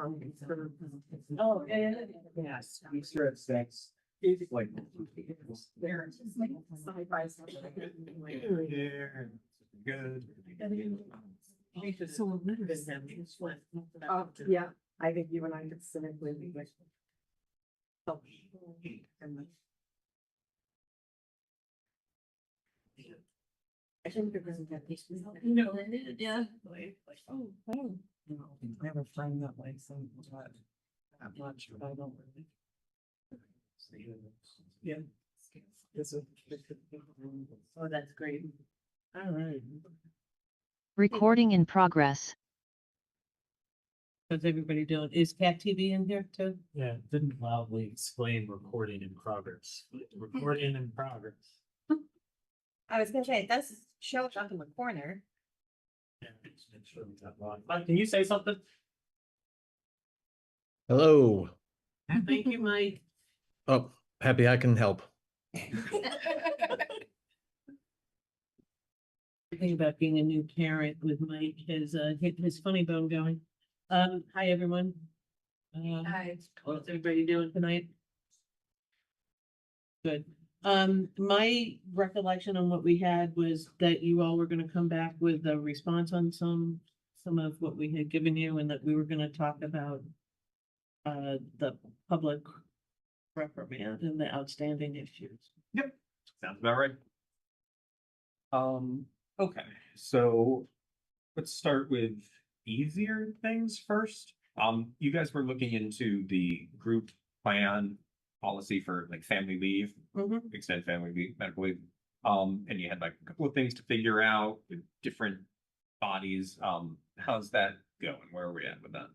Oh, yeah. Yes, Easter at 6. It's like. There. Side by side. Good. So we're literally having this one. Oh, yeah, I think you and I could sit and live with. Oh, and I think there wasn't that piece. No, it is, yeah. Oh, wow. I have a friend that likes them, but that much, but I don't really. Yeah. Oh, that's great. All right. Recording in progress. How's everybody doing? Is Cat TV in here too? Yeah, it didn't loudly explain recording in progress. Recording in progress. I was gonna say, it does show it up in the corner. Yeah, just make sure we got loud. Mike, can you say something? Hello. Thank you, Mike. Oh, happy I can help. The thing about being a new parent with Mike has hit his funny bone going. Hi, everyone. Hi. What's everybody doing tonight? Good. My recollection on what we had was that you all were gonna come back with a response on some of what we had given you, and that we were gonna talk about the public reprimand and the outstanding issues. Sounds about right. Okay, so let's start with easier things first. You guys were looking into the group plan policy for like family leave, Mhm. extended family leave, medical leave. And you had like a couple of things to figure out with different bodies. How's that going? Where are we at with that?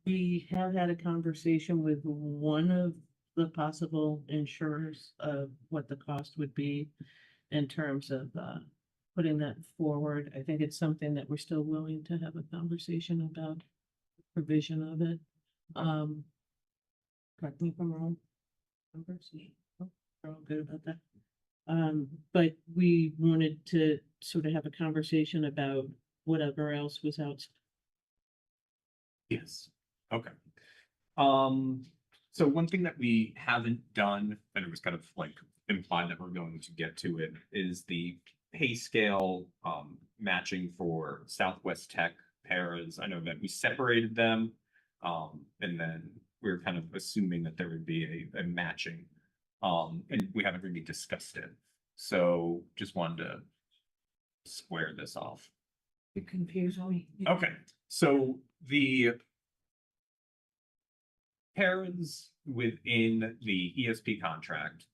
We have had a conversation with one of the possible insurers of what the cost would be in terms of putting that forward. I think it's something that we're still willing to have a conversation about the provision of it. Correct me if I'm wrong. Numbers? Oh, we're all good about that. But we wanted to sort of have a conversation about whatever else was out. Yes. Okay. So one thing that we haven't done, and it was kind of like implied that we're going to get to it, is the pay scale matching for Southwest Tech paras. I know that we separated them, and then we were kind of assuming that there would be a matching, and we haven't really discussed it. So just wanted to square this off. You confused me. Okay, so the paras within the ESP contract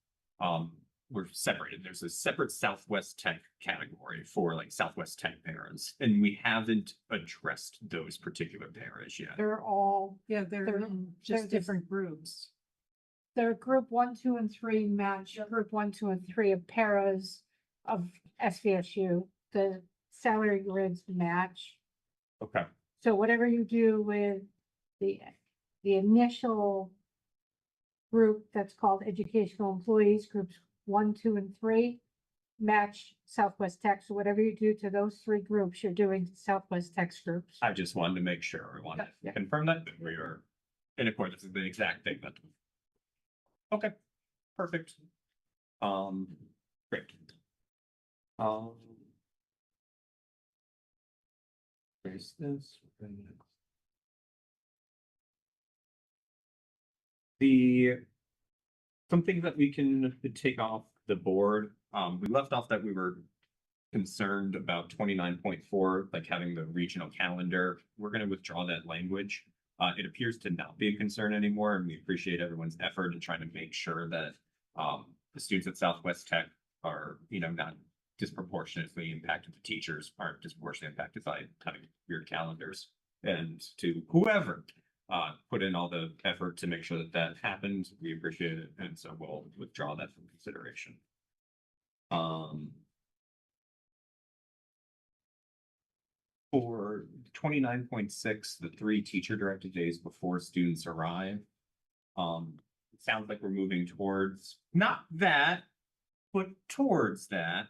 were separated. There's a separate Southwest Tech category for like Southwest Tech paras, and we haven't addressed those particular paras yet. They're all, Yeah, they're just different groups. They're group 1, 2, and 3 match group 1, 2, and 3 of paras of SVSU. The salary grids match. Okay. So whatever you do with the initial group that's called educational employees, groups 1, 2, and 3 match Southwest Tech. So whatever you do to those 3 groups, you're doing to Southwest Tech's groups. I just wanted to make sure. I wanted Yeah. to confirm that we are in accordance with the exact thing that. Okay, perfect. Great. Where's this? Something that we can take off the board, we left off that we were concerned about 29.4, like having the regional calendar. We're gonna withdraw that language. It appears to not be a concern anymore, and we appreciate everyone's effort in trying to make sure that the students at Southwest Tech are, not disproportionately impacted. The teachers aren't disproportionately impacted by having weird calendars. And to whoever put in all the effort to make sure that that happens, we appreciate it, and so we'll withdraw that from consideration. For 29.6, the 3 teacher-directed days before students arrive, it sounds like we're moving towards not that, but towards that,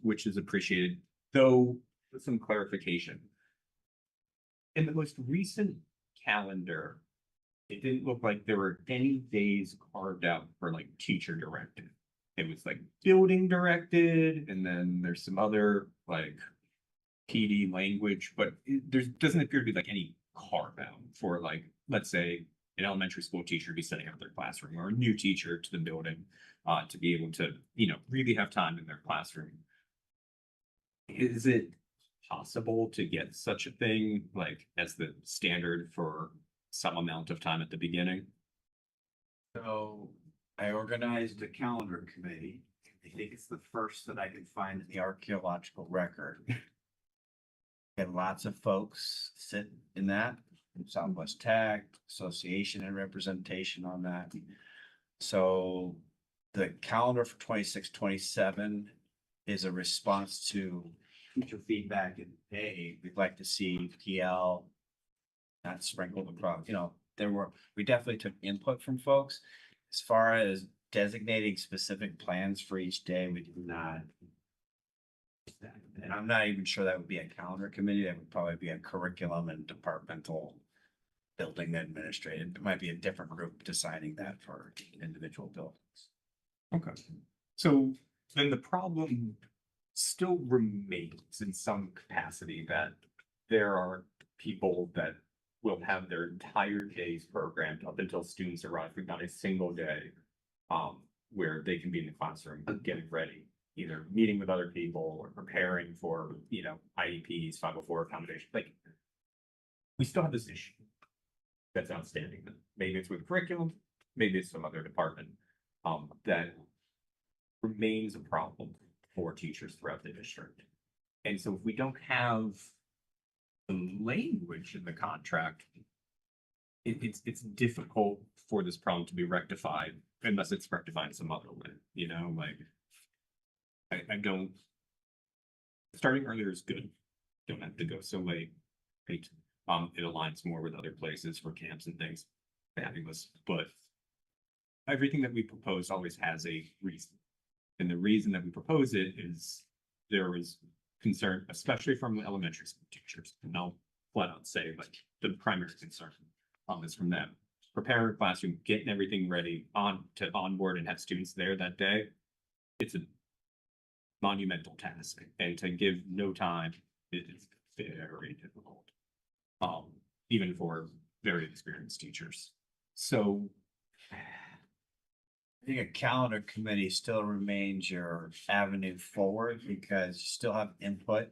which is appreciated, though with some clarification. In the most recent calendar, it didn't look like there were any days carved out for like teacher directed. It was like building directed, and then there's some other like PD language, but there doesn't appear to be like any carve out for like, let's say, an elementary school teacher be setting up their classroom or a new teacher to the building to be able to, really have time in their classroom. Is it possible to get such a thing like as the standard for some amount of time at the beginning? So I organized a calendar committee. I think it's the first that I could find in the archaeological record. And lots of folks sit in that, Southwest Tech, Association and representation on that. So the calendar for 26, 27 is a response to teacher feedback and, hey, we'd like to see PL not sprinkled across, we definitely took input from folks. As far as designating specific plans for each day, we did not. And I'm not even sure that would be a calendar committee. That would probably be a curriculum and departmental building administrative. It might be a different group deciding that for individual buildings. Okay. So then the problem still remains in some capacity that there are people that will have their entire days programmed up until students arrive. We've got a single day where they can be in the classroom getting ready, either meeting with other people or preparing for, IEPs, 504 accommodation. Like, we still have this issue that's outstanding. Maybe it's with curriculum, maybe it's some other department that remains a problem for teachers throughout the district. And so if we don't have the language in the contract, it's difficult for this problem to be rectified unless it's rectified some other way, like I don't, starting earlier is good. Don't have to go so late. Right? It aligns more with other places for camps and things. Fabulous. But everything that we propose always has a reason. And the reason that we propose it is there is concern, especially from elementary school teachers. And I'll flat out say like the primary concern is from them. Preparing a classroom, getting everything ready to onboard and have students there that day. It's a monumental task, and to give no time is very difficult. Even for very experienced teachers. So I think a calendar committee still remains your avenue forward because you still have input.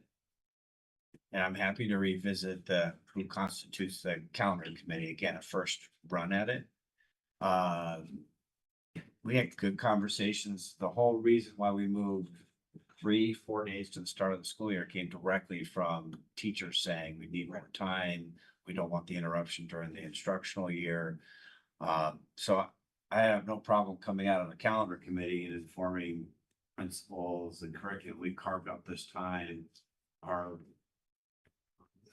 And I'm happy to revisit who constitutes the calendar committee, again, a first run at it. We had good conversations. The whole reason why we moved 3-4 days to the start of the school year came directly from teachers saying we need more time. We don't want the interruption during the instructional year. So I have no problem coming out of the calendar committee and informing principals and curriculum. We carved up this time, our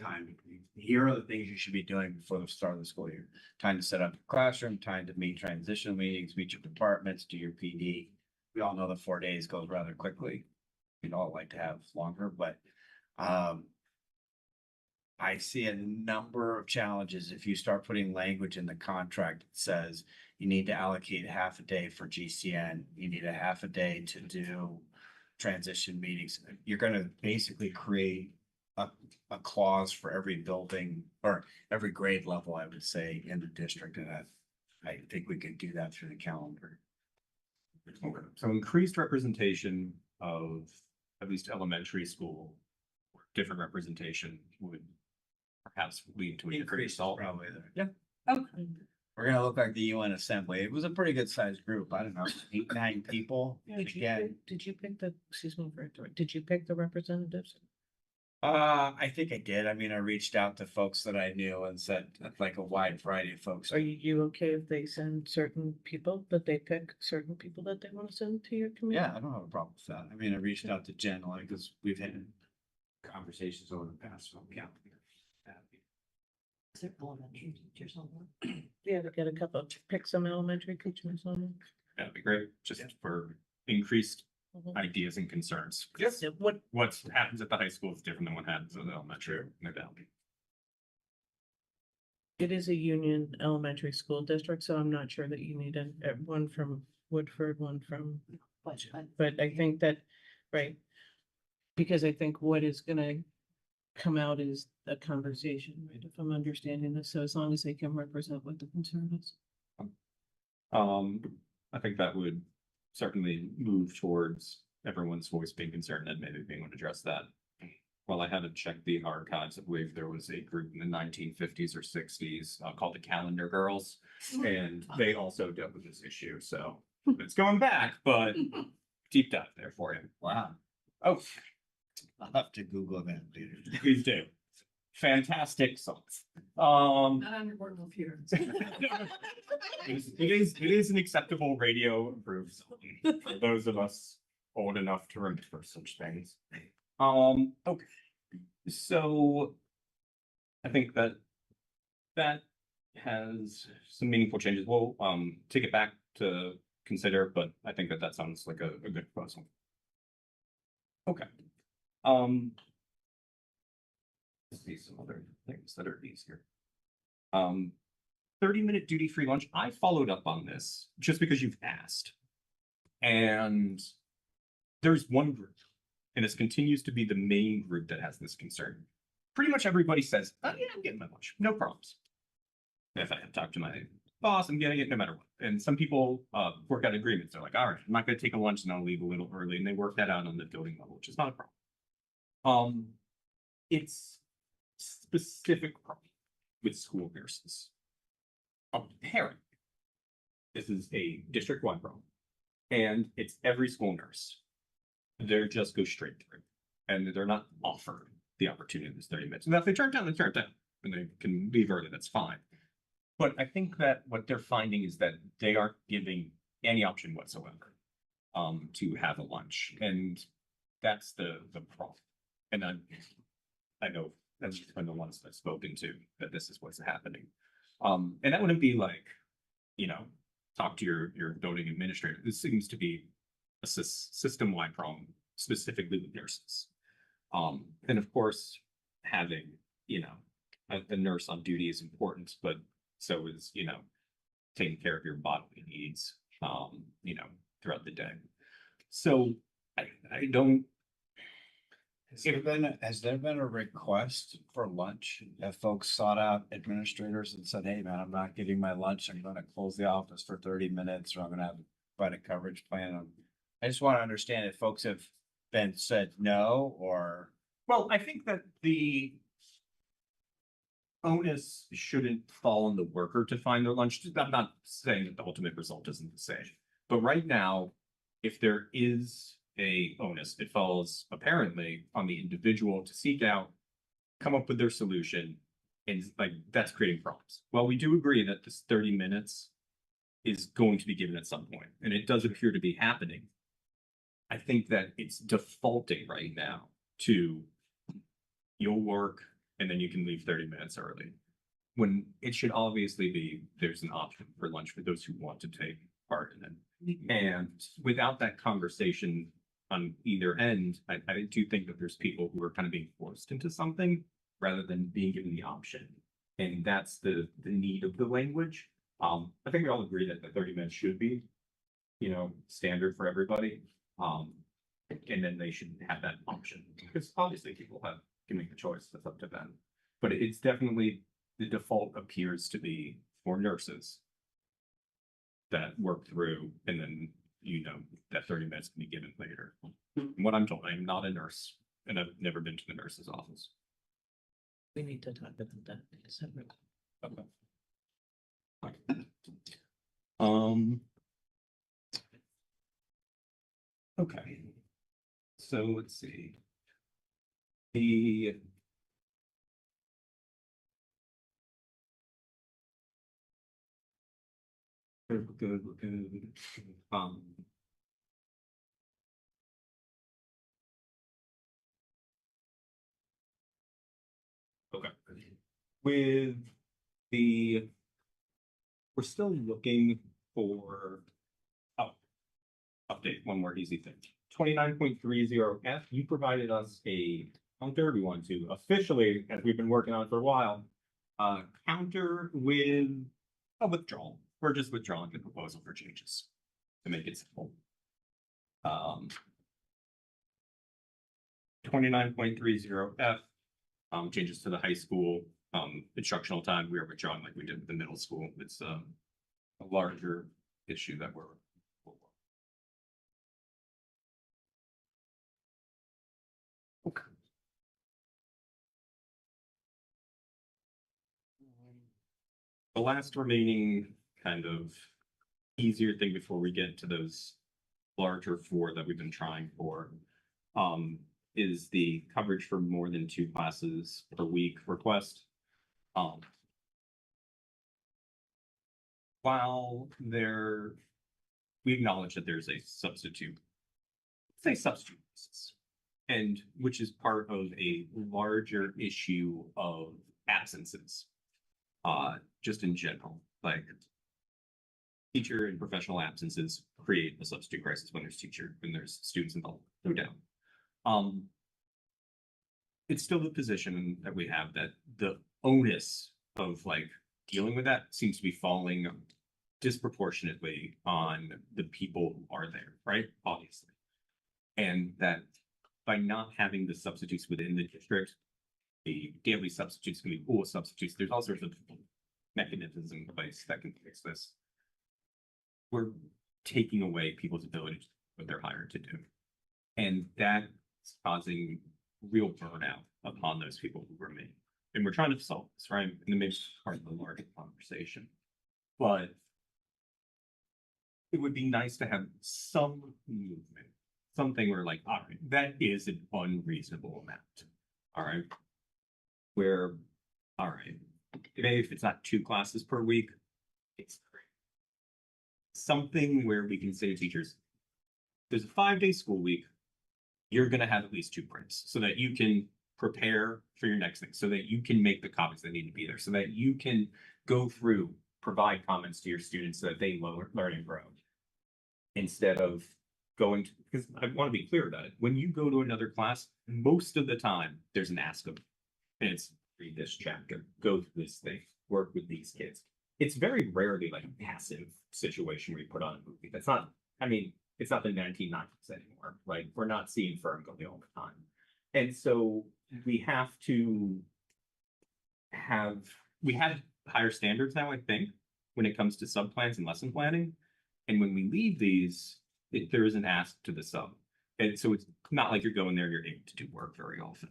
time. Here are the things you should be doing before the start of the school year. Time to set up your classroom, time to meet transitional meetings, meet your departments, do your PD. We all know the 4 days goes rather quickly. We'd all like to have longer, but I see a number of challenges if you start putting language in the contract that says you need to allocate half a day for GCN, you need a half a day to do transition meetings. You're going to basically create a clause for every building or every grade level, I would say, in the district. And I think we could do that through the calendar. okay. So increased representation of at least elementary school, or different representation would perhaps lead to a different Increase result. probably there. Yeah. Okay. We're gonna look like the UN Assembly. It was a pretty good sized group. I don't know, 8, 9 people. Again, Did you pick excuse me for interrupting, did you pick the representatives? I think I did. I mean, I reached out to folks that I knew and said like a wide variety of folks. Are you okay if they send certain people, that they pick certain people that they want to send to your committee? Yeah, I don't have a problem with that. I mean, I reached out to Jen, like, because we've had conversations over the past, so yeah. Is there elementary teachers on that? Yeah, to get a couple, pick some elementary teachers on That'd be great, just for increased it. ideas and concerns. Yes. What, What happens at the high school is different than what happens at the elementary, no doubt. It is a union elementary school district, so I'm not sure that you need one from Woodford, one from, but I think that, right. Because I think what is gonna come out is a conversation, right, if I'm understanding this, so as long as they can represent what the concern is. I think that would certainly move towards everyone's voice being concerned and maybe being able to address that. Well, I haven't checked the archives. I believe there was a group in the 1950s or 60s called the Calendar Girls, and they also dealt with this issue. So it's going back, but deep dive there for you. Wow. Oh, I'll have to Google that later. please do. Fantastic songs. Not on your portable computer. It is an acceptable radio approved song for those of us old enough to remember such things. Okay. So I think that has some meaningful changes. We'll take it back to consider, but I think that sounds like a good proposal. Okay. Let's see some other things that are easier. 30-minute duty-free lunch. I followed up on this just because you've asked. And there's one group, and this continues to be the main group that has this concern. Pretty much everybody says, oh yeah, I'm getting my lunch, no problems. If I have talked to my boss, I'm getting it no matter what. And some people work out agreements. They're like, all right, I'm not going to take a lunch and I'll leave a little early. And they work that out on the building level, which is not a problem. It's specific problem with school nurses. Apparently, this is a district-wide problem, and it's every school nurse. They're just go straight through, and they're not offered the opportunity of this 30 minutes. Now, if they turn it down, they turn it down, and they can leave early. That's fine. But I think that what they're finding is that they aren't giving any option whatsoever to have a lunch, and that's the problem. And I know that's been the ones that I've spoken to that this is what's happening. And that wouldn't be like, talk to your building administrator. This seems to be a system-wide problem, specifically with nurses. And of course, having, a nurse on duty is important, but so is, taking care of your bodily needs, throughout the day. So I don't. Has there been a request for lunch? Have folks sought out administrators and said, hey, man, I'm not getting my lunch. I'm gonna close the office for 30 minutes, or I'm gonna have quite a coverage plan. I just want to understand if folks have been said no, or. Well, I think that the onus shouldn't fall on the worker to find their lunch. I'm not saying that the ultimate result isn't the same, but right now, if there is a onus, it falls apparently on the individual to seek out, come up with their solution, and that's creating problems. Well, we do agree that this 30 minutes is going to be given at some point, and it does appear to be happening. I think that it's defaulting right now to you'll work and then you can leave 30 minutes early, when it should obviously be there's an option for lunch for those who want to take part in it. And without that conversation on either end, I do think that there's people who are kind of being forced into something rather than being given the option. And that's the need of the language. I think we all agree that the 30 minutes should be, standard for everybody. And then they should have that option, because obviously people can make the choice. That's up to them. But it's definitely the default appears to be for nurses that work through, and then that 30 minutes can be given later. What I'm told, I'm not a nurse, and I've never been to the nurse's office. We need to talk about that separately. Okay. Okay. So let's see. We're good. Okay. We're still looking for, update, one more easy thing. 29.30F, you provided us a counter. We want to officially, as we've been working on for a while, Counter with a withdrawal. We're just withdrawing the proposal for changes to make it simple. 29.30F, changes to the high school, instructional time. We are withdrawing like we did with the middle school. It's a larger issue that we're. Okay. The last remaining kind of easier thing before we get to those larger four that we've been trying for, is the coverage for more than 2 classes per week request. While we acknowledge that there's a substitute, say substitute basis, and which is part of a larger issue of absences. Just in general, like teacher and professional absences create a substitute crisis when there's students involved, no doubt. It's still the position that we have that the onus of like dealing with that seems to be falling disproportionately on the people who are there, right? Obviously. And that by not having the substitutes within the district, the daily substitutes can be pool substitutes. There's all sorts of mechanisms in place that can fix this. We're taking away people's ability to do what they're hired to do. And that's causing real burnout upon those people who remain. And we're trying to solve this, right? And it makes part of the larger conversation. But it would be nice to have some movement, something where like, all right, that is an unreasonable amount. All right. Where, all right, maybe if it's not 2 classes per week, it's great. Something where we can say to teachers, there's a 5-day school week, you're going to have at least 2 breaks so that you can prepare for your next thing, so that you can make the comments that need to be there, so that you can go through, provide comments to your students so that they learn and grow. Instead of going to, because I want to be clear about it, when you go to another class, most of the time there's an ask of, and it's read this chapter, go through this thing, work with these kids. It's very rarely like a passive situation where you put on a movie. That's not, I mean, it's not the 1990s anymore. Like we're not seeing Ferngully all the time. And so we have higher standards now, I think, when it comes to sub plans and lesson planning. And when we leave these, there is an ask to the sub. And so it's not like you're going there and you're able to do work very often.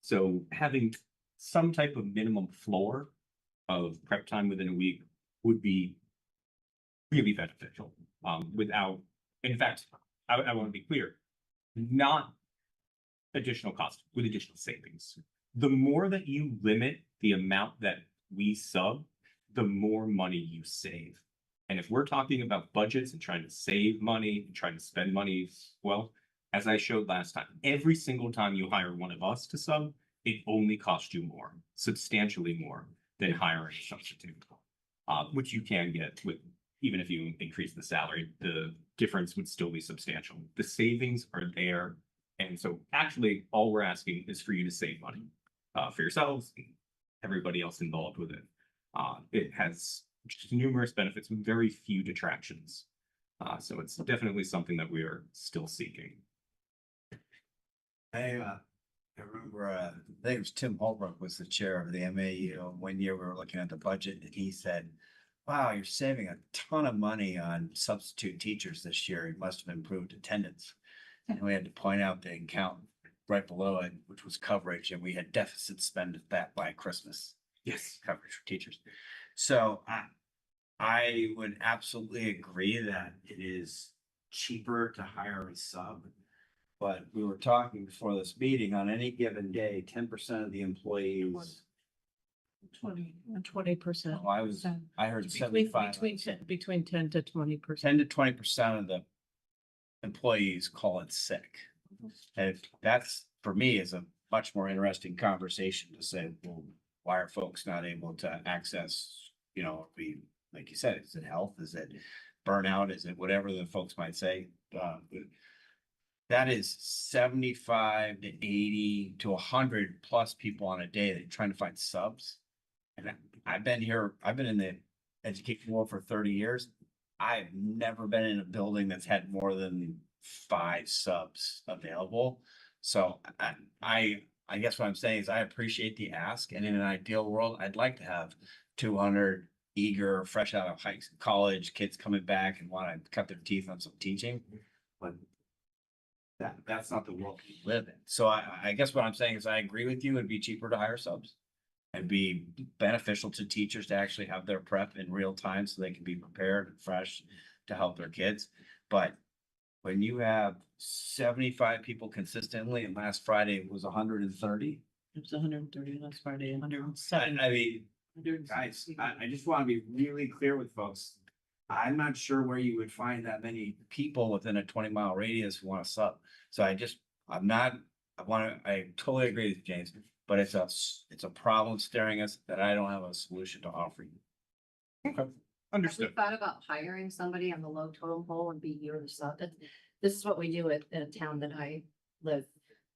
So having some type of minimum floor of prep time within a week would be really beneficial. Without, in fact, I want to be clear, not additional cost, with additional savings. The more that you limit the amount that we sub, the more money you save. And if we're talking about budgets and trying to save money, and trying to spend money, well, as I showed last time, every single time you hire one of us to sub, it only costs you more, substantially more than hiring a substitute, which you can get with, even if you increase the salary, the difference would still be substantial. The savings are there. And so actually all we're asking is for you to save money for yourselves, and everybody else involved with it. It has just numerous benefits, very few detractions. So it's definitely something that we are still seeking. I remember, I think it was Tim Holbrook was the chair of the MAU. One year we were looking at the budget and he said, wow, you're saving a ton of money on substitute teachers this year. You must have improved attendance. And we had to point out the account right below it, which was coverage, and we had deficit spend that by Christmas. Yes. Coverage for teachers. So I would absolutely agree that it is cheaper to hire a sub. But we were talking before this meeting, on any given day, 10% of the employees. 20%. Well, I heard 75. Between 10 to 20%. 10 to 20% of the employees call it sick. And that's, for me, is a much more interesting conversation to say, well, why are folks not able to access, like you said, is it health? Is it burnout? Is it whatever the folks might say? That is 75 to 80 to 100 plus people on a day that you're trying to find subs. And I've been in the education world for 30 years. I've never been in a building that's had more than 5 subs available. So I guess what I'm saying is I appreciate the ask, and in an ideal world, I'd like to have 200 eager, fresh out of college kids coming back and want to cut their teeth on some teaching. But that's not the world we live in. So I guess what I'm saying is I agree with you. It'd be cheaper to hire subs. It'd be beneficial to teachers to actually have their prep in real time so they can be prepared and fresh to help their kids. But when you have 75 people consistently, and last Friday it was 130. It was 130 last Friday, I 107. mean, guys, I just want to be really clear with folks. I'm not sure where you would find that many people within a 20-mile radius who want to sub. So I totally agree with you, James, but it's a problem staring us that I don't have a solution to offer you. Okay, Have we understood. thought about hiring somebody on the low totem pole and be your sub? This is what we do in a town that I live.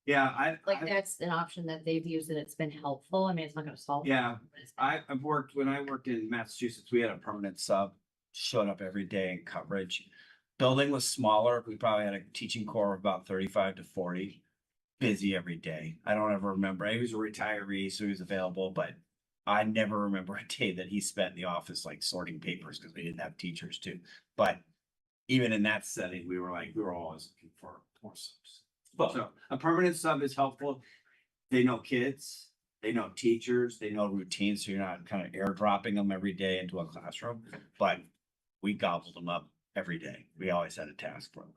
Yeah, Like, that's an option that they've used and it's been helpful. I mean, it's not gonna solve. it, Yeah, but it's been- when I worked in Massachusetts, we had a permanent sub, showed up every day in coverage. Building was smaller. We probably had a teaching core of about 35 to 40. Busy every day. I don't ever remember. He was a retiree, so he was available, but I never remember a day that he spent in the office like sorting papers because we didn't have teachers too. But even in that setting, we were always looking for more subs. So a permanent sub is helpful. They know kids, they know teachers, they know routines, so you're not kind of airdropping them every day into a classroom. But we gobbled them up every day. We always had a task for them.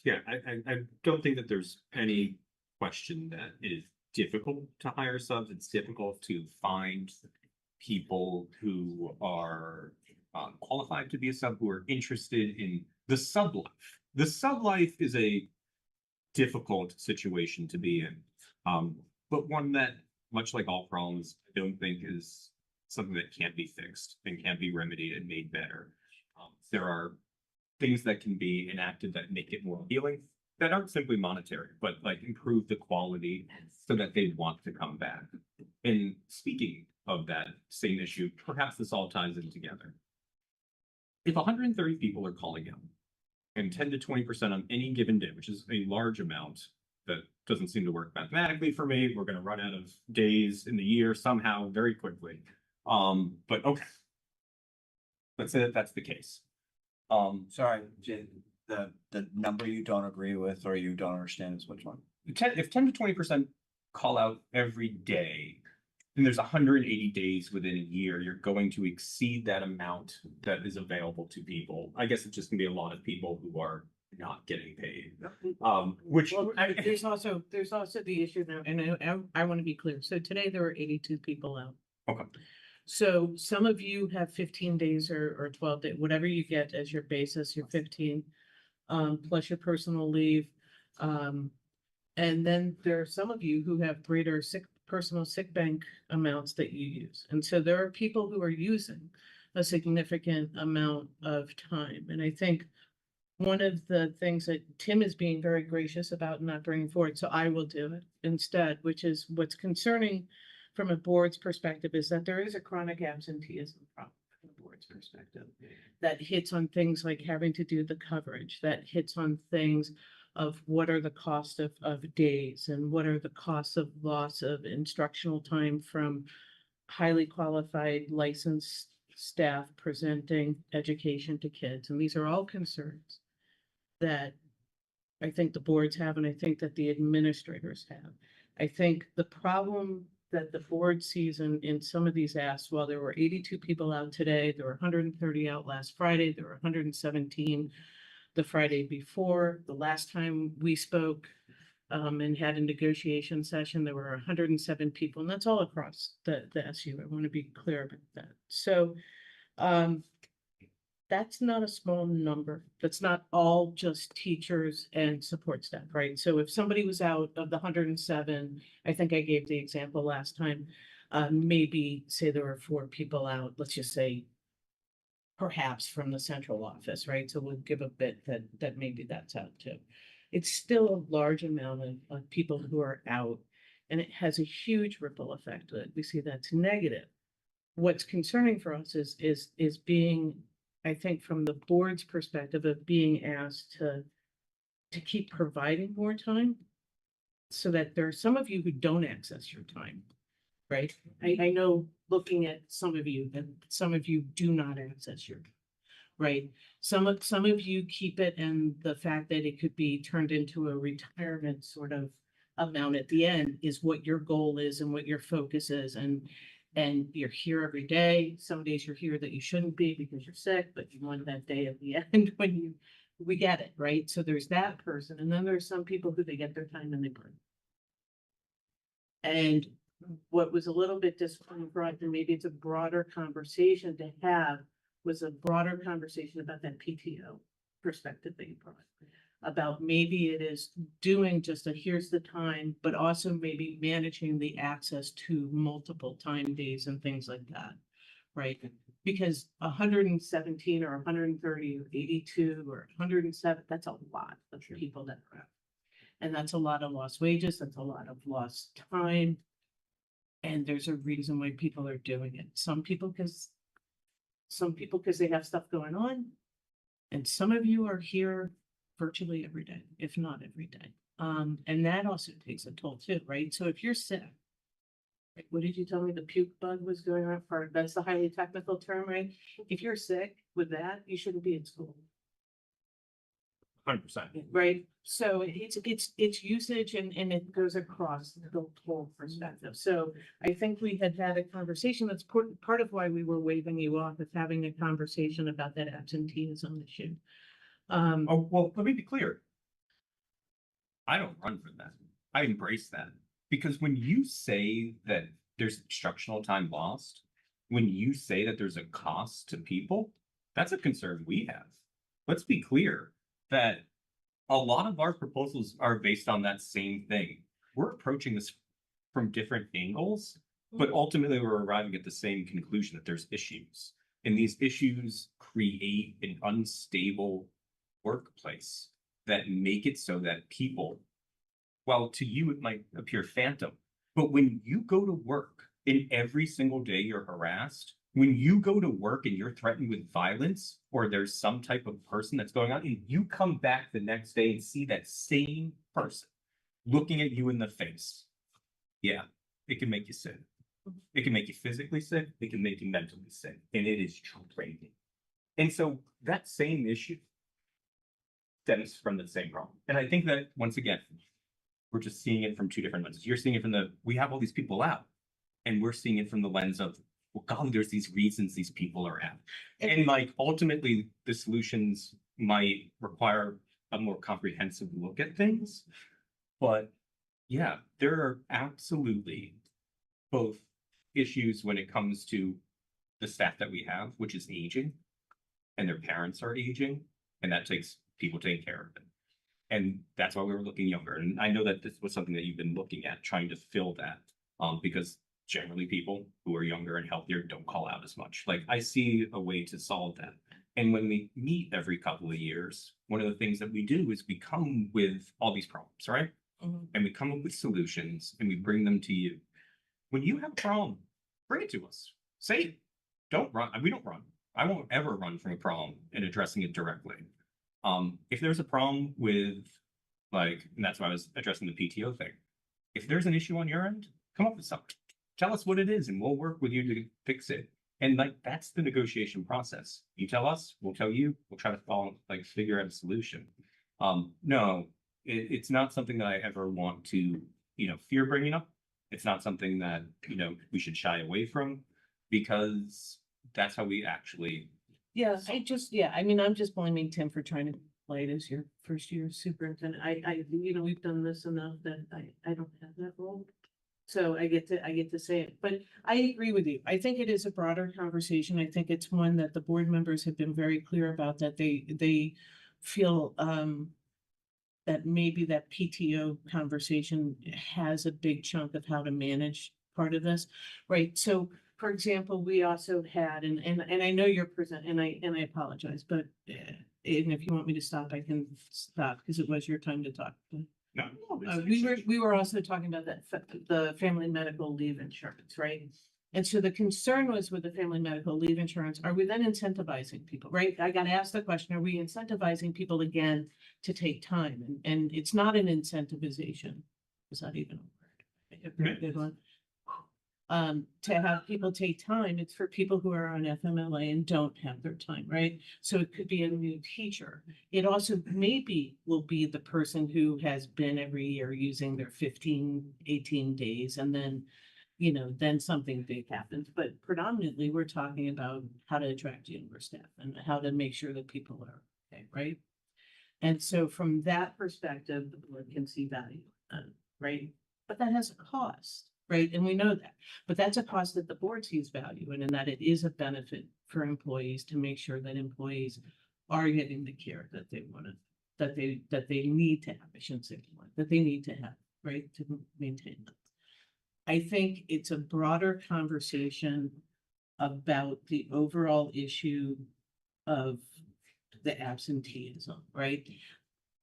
Yeah, I don't think that there's any question that it is difficult to hire subs. It's difficult to find people who are qualified to be a sub, who are interested in the sub life. The sub life is a difficult situation to be in, but one that, much like all problems, I don't think is something that can't be fixed and can't be remedied and made better. There are things that can be enacted that make it more appealing, that aren't simply monetary, but like improve the quality so that they want to come back. And speaking of that same issue, perhaps this all ties in together. If 130 people are calling out and 10 to 20% on any given day, which is a large amount, that doesn't seem to work mathematically for me. We're going to run out of days in the year somehow very quickly. But okay. Let's say that that's the case. Sorry, Jim, the number you don't agree with or you don't understand is which one? If 10 to 20% call out every day, and there's 180 days within a year, you're going to exceed that amount that is available to people. I guess it's just gonna be a lot of people who are not getting paid. Which Well, there's also the issue now, and I want to be clear. So today there were 82 people out. Okay. So some of you have 15 days or 12 days, whatever you get as your basis, your 15, plus your personal leave. And then there are some of you who have greater personal sick bank amounts that you use. And so there are people who are using a significant amount of time. And I think one of the things that Tim is being very gracious about not bringing forward, so I will do it instead, which is what's concerning from a board's perspective is that there is a chronic absenteeism problem from the board's perspective that hits on things like having to do the coverage, that hits on things of what are the cost of days and what are the costs of loss of instructional time from highly qualified licensed staff presenting education to kids. And these are all concerns that I think the boards have, and I think that the administrators have. I think the problem that the board sees in some of these asks, while there were 82 people out today, there were 130 out last Friday, there were 117 the Friday before. The last time we spoke and had a negotiation session, there were 107 people, and that's all across the SU. I want to be clear about that. So that's not a small number. That's not all just teachers and support staff, right? So if somebody was out of the 107, I think I gave the example last time, maybe say there were 4 people out, let's just say perhaps from the central office, right? So we'll give a bit that maybe that's out too. It's still a large amount of people who are out, and it has a huge ripple effect. We see that's negative what's concerning for us is being, I think, from the board's perspective of being asked to keep providing more time. So that there are some of you who don't access your time, right? I know, looking at some of you, that some of you do not access your, right? Some of you keep it, and the fact that it could be turned into a retirement sort of amount at the end is what your goal is and what your focus is, and you're here every day. Some days you're here that you shouldn't be because you're sick, but you want that day at the end when we get it, right? So there's that person, and then there's some people who they get their time and they burn. And what was a little bit disappointing for us, and maybe it's a broader conversation to have, was a broader conversation about that PTO perspective that you brought. About maybe it is doing just a here's the time, but also maybe managing the access to multiple time days and things like that, right? Because 117 or 130 or 82 or 107, that's a lot of people that are out. And that's a lot of lost wages, that's a lot of lost time. And there's a reason why people are doing it. Some people because they have stuff going on. And some of you are here virtually every day, if not every day. And that also takes a toll too, right? So if you're sick, like, what did you tell me the puke bug was going on for? That's the highly technical term, right? If you're sick with that, you shouldn't be in school. 100%. Right, so it's usage and it goes across the whole perspective. So I think we had a conversation, that's part of why we were waving you off, is having a conversation about that absenteeism issue. Oh, well, let me be clear. I don't run for that. I embrace that. Because when you say that there's instructional time lost, when you say that there's a cost to people, that's a concern we have. Let's be clear that a lot of our proposals are based on that same thing. We're approaching this from different angles, but ultimately we're arriving at the same conclusion, that there's issues. And these issues create an unstable workplace that make it so that people, well, to you it might appear phantom, but when you go to work and every single day you're harassed, when you go to work and you're threatened with violence, or there's some type of person that's going on, and you come back the next day and see that same person looking at you in the face, yeah, it can make you sick. It can make you physically sick. It can make you mentally sick. And it is draining. And so that same issue stems from the same problem. And I think that, once again, we're just seeing it from two different lenses. You're seeing it from we have all these people out, and we're seeing it from the lens of, well, golly, there's these reasons these people are out. And like, ultimately, the solutions might require a more comprehensive look at things. But yeah, there are absolutely both issues when it comes to the staff that we have, which is aging, and their parents are aging, and that takes people taking care of it. And that's why we were looking younger. And I know that this was something that you've been looking at, trying to fill that, because generally people who are younger and healthier don't call out as much. Like, I see a way to solve that. And when we meet every couple of years, one of the things that we do is we come with all these problems, right? And we come up with solutions and we bring them to you. When you have a problem, bring it to us. Say it. Don't run. We don't run. I won't ever run from a problem and addressing it directly. If there's a problem with, like, and that's why I was addressing the PTO thing. If there's an issue on your end, come up with something. Tell us what it is and we'll work with you to fix it. And like, that's the negotiation process. You tell us, we'll tell you, we'll try to figure out a solution. No, it's not something that I ever want to, fear bringing up. It's not something that, we should shy away from, because that's how we actually. Yeah, I'm just blaming Tim for trying to play it as your first year superintendent. We've done this enough that I don't have that role. So I get to say it, but I agree with you. I think it is a broader conversation. I think it's one that the board members have been very clear about, that they feel, that maybe that PTO conversation has a big chunk of how to manage part of this, right? So, for example, we also had, and I know you're present, and I apologize, but and if you want me to stop, I can stop, because it was your time to talk. But, No, we were also talking about that, the family medical leave insurance, right? And so the concern was with the family medical leave insurance, are we then incentivizing people, right? I got to ask the question, are we incentivizing people again to take time? And it's not an incentivization. Is that even a word? A very good one. To have people take time, it's for people who are on FMLA and don't have their time, right? So it could be a new teacher. It also maybe will be the person who has been every year using their 15, 18 days and then, you know, then something big happens. But predominantly, we're talking about how to attract younger staff and how to make sure that people are okay, right? And so from that perspective, the board can see value, right? But that has a cost, right? And we know that. But that's a cost that the board sees value in, and that it is a benefit for employees to make sure that employees are getting the care that they want to, that they need to have. I shouldn't say want, that they need to have, right, to maintain them. I think it's a broader conversation about the overall issue of the absenteeism, right?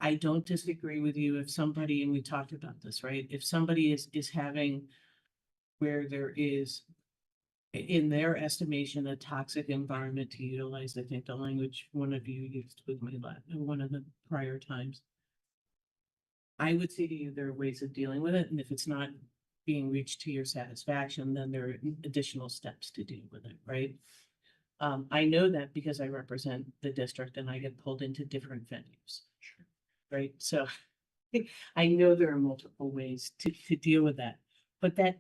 I don't disagree with you if somebody, and we talked about this, right? If somebody is having where there is, in their estimation, a toxic environment to utilize, I think the language one of you used with me one of the prior times. I would say to you, there are ways of dealing with it, and if it's not being reached to your satisfaction, then there are additional steps to deal with it, right? I know that because I represent the district and I get pulled into different venues. Right, so I know there are multiple ways to deal with that, but that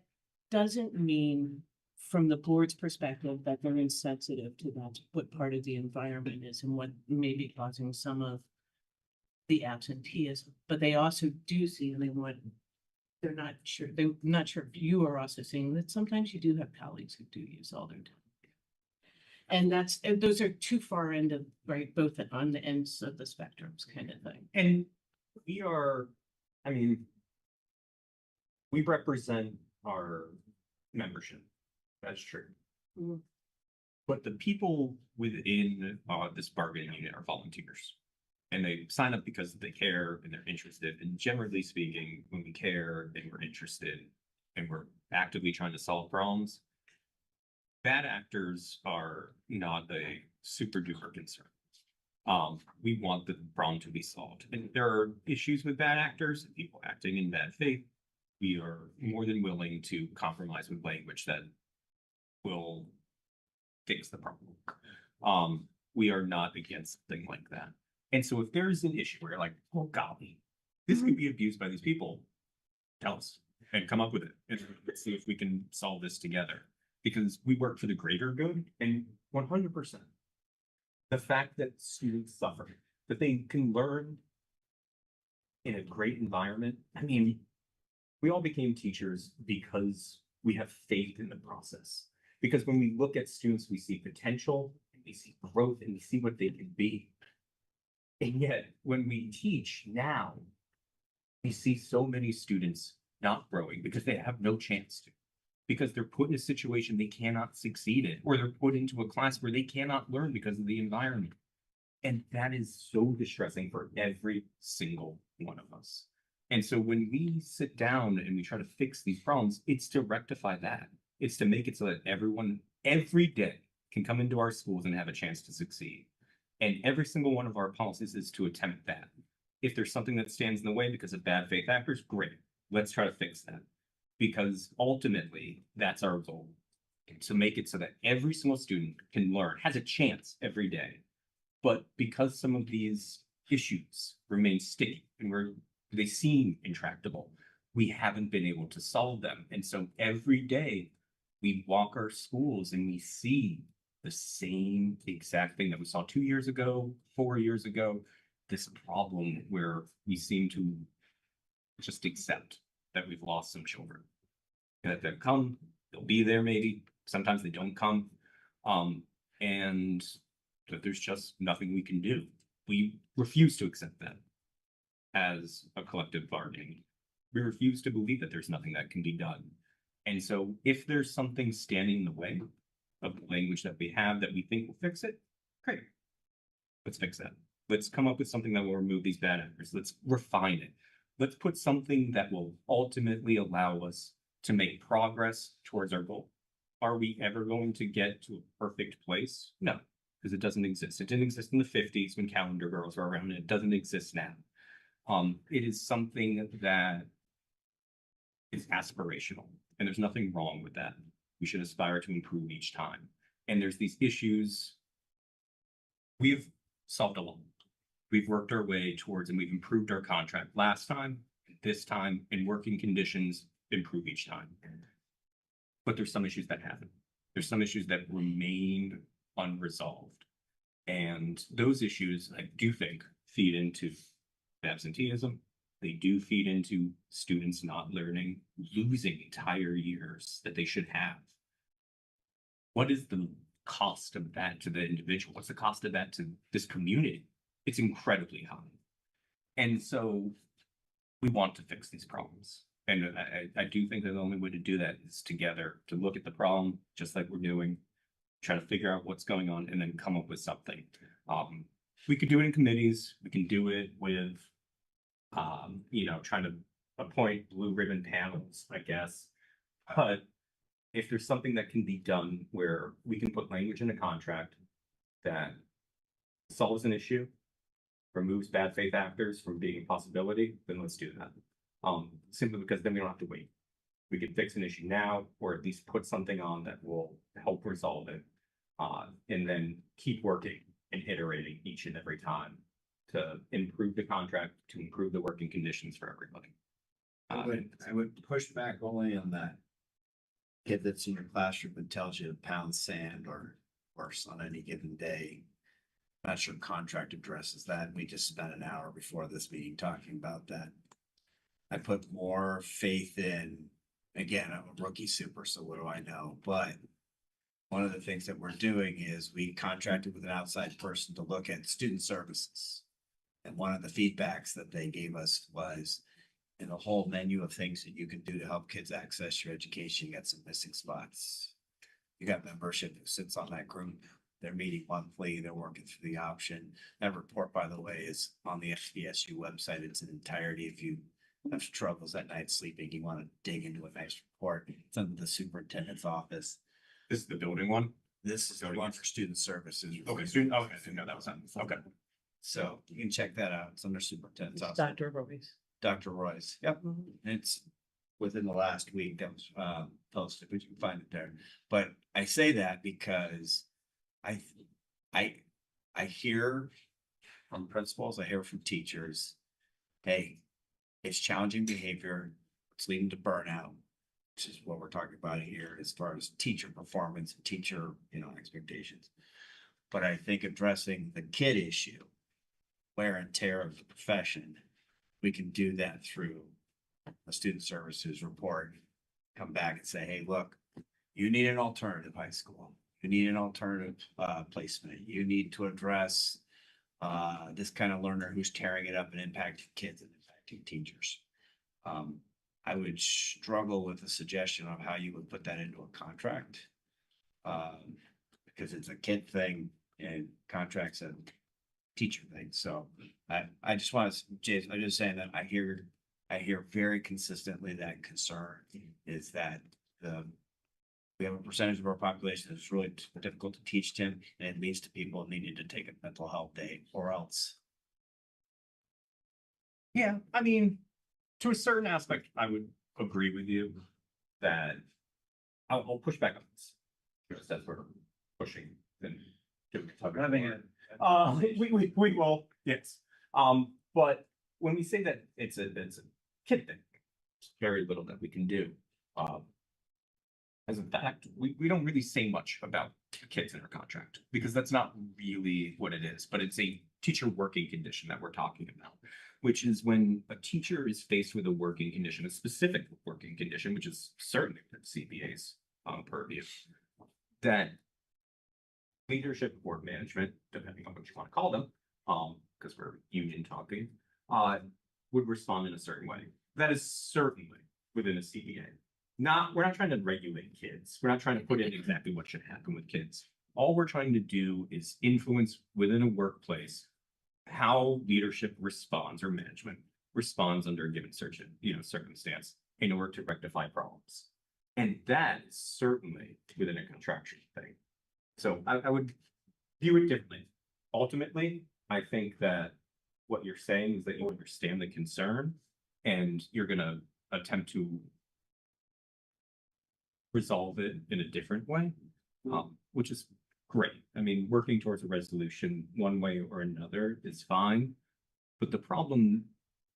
doesn't mean from the board's perspective that they're insensitive to that, what part of the environment is and what may be causing some of the absenteeism, but they also do see and they're not sure if you are also seeing that sometimes you do have colleagues who do use all their time. And those are too far end of, right, both on the ends of the spectrums kind of thing. And we are, I mean, we represent our membership. That's true. Mhm. But the people within this bargaining unit are volunteers. And they sign up because they care and they're interested. And generally speaking, when we care and we're interested and we're actively trying to solve problems, bad actors are not a super duper concern. We want the problem to be solved. And if there are issues with bad actors and people acting in bad faith, we are more than willing to compromise with language that will fix the problem. We are not against something like that. And so if there's an issue where you're like, oh golly, this could be abused by these people, tell us and come up with it. And let's see if we can solve this together. Because we work for the greater good, and 100%. The fact that students suffer, that they can learn in a great environment. I mean, we all became teachers because we have faith in the process. Because when we look at students, we see potential, and we see growth, and we see what they can be. And yet, when we teach now, we see so many students not growing because they have no chance to. Because they're put in a situation they cannot succeed in, or they're put into a class where they cannot learn because of the environment. And that is so distressing for every single one of us. And so when we sit down and we try to fix these problems, it's to rectify that. It's to make it so that everyone, every day, can come into our schools and have a chance to succeed. And every single one of our policies is to attempt that. If there's something that stands in the way because of bad faith actors, great. Let's try to fix that. Because ultimately, that's our goal. To make it so that every single student can learn, has a chance every day. But because some of these issues remain sticky and they seem intractable, we haven't been able to solve them. And so every day we walk our schools and we see the same exact thing that we saw 2 years ago, 4 years ago, this problem where we seem to just accept that we've lost some children. And that they'll come, they'll be there maybe, sometimes they don't come. And that there's just nothing we can do. We refuse to accept that as a collective bargaining. We refuse to believe that there's nothing that can be done. And so if there's something standing in the way of the language that we have that we think will fix it, great. Let's fix that. Let's come up with something that will remove these bad actors. Let's refine it. Let's put something that will ultimately allow us to make progress towards our goal. Are we ever going to get to a perfect place? No, because it doesn't exist. It didn't exist in the 50s when calendar girls were around, and it doesn't exist now. It is something that is aspirational, and there's nothing wrong with that. We should aspire to improve each time. And there's these issues we've solved a lot. We've worked our way towards, and we've improved our contract last time, this time, and working conditions improve each time. But there's some issues that happen. There's some issues that remain unresolved. And those issues, I do think, feed into absenteeism. They do feed into students not learning, losing entire years that they should have. What is the cost of that to the individual? What's the cost of that to this community? It's incredibly high. And so we want to fix these problems. And I do think that the only way to do that is together, to look at the problem, just like we're doing, try to figure out what's going on, and then come up with something. We could do it in committees. We can do it with, trying to appoint blue ribbon panels, I guess. But if there's something that can be done where we can put language in a contract that solves an issue, removes bad faith actors from being a possibility, then let's do that. Simply because then we don't have to wait. We can fix an issue now, or at least put something on that will help resolve it. And then keep working and iterating each and every time to improve the contract, to improve the working conditions for everybody. I would push back only on that kid that's in your classroom and tells you to pound sand or worse on any given day. Not sure contract addresses that. We just spent an hour before this meeting talking about that. I put more faith in, again, I'm a rookie super, so what do I know? But one of the things that we're doing is we contracted with an outside person to look at student services. And one of the feedbacks that they gave us was in a whole menu of things that you can do to help kids access your education, you got some missing spots. You got membership who sits on that group. They're meeting monthly. They're working through the option. That report, by the way, is on the SVSU website. It's in entirety. If you have troubles at night sleeping, you want to dig into a nice report. It's under the superintendent's office. This is the building one. This is the one for student services. Okay, student. Okay, I didn't know that was on. Okay. So you can check that out. It's under superintendent's office. Dr. Royce. Dr. Royce. Yep. It's within the last week that was posted, but you can find it there. But I say that because I hear from principals, I hear from teachers, hey, it's challenging behavior, it's leading to burnout, which is what we're talking about here as far as teacher performance and teacher, expectations. But I think addressing the kid issue, wear and tear of the profession, we can do that through a student services report. Come back and say, hey, look, you need an alternative high school. You need an alternative placement. You need to address this kind of learner who's tearing it up and impacting kids and impacting teachers. I would struggle with a suggestion of how you would put that into a contract. Because it's a kid thing and contracts a teacher thing. So I just want to, Jason, I'm just saying that I hear very consistently that concern is that we have a percentage of our population that's really difficult to teach to, and it leads to people needing to take a mental health day or else. Yeah, I mean, to a certain aspect, I would agree with you that I'll push back on this. Just as we're pushing and having it. We will, yes. But when we say that it's a kid thing, there's very little that we can do. As a fact, we don't really say much about kids in our contract because that's not really what it is, but it's a teacher working condition that we're talking about, which is when a teacher is faced with a working condition, a specific working condition, which is certainly within CBA's purview, that leadership or management, depending on what you want to call them, because we're union talking, would respond in a certain way. That is certainly within a CBA. We're not trying to regulate kids. We're not trying to put in exactly what should happen with kids. All we're trying to do is influence within a workplace how leadership responds or management responds under a given circumstance in order to rectify problems. And that is certainly within a contraction thing. So I would view it differently. Ultimately, I think that what you're saying is that you understand the concern and you're gonna attempt to resolve it in a different way, which is great. I mean, working towards a resolution one way or another is fine. But the problem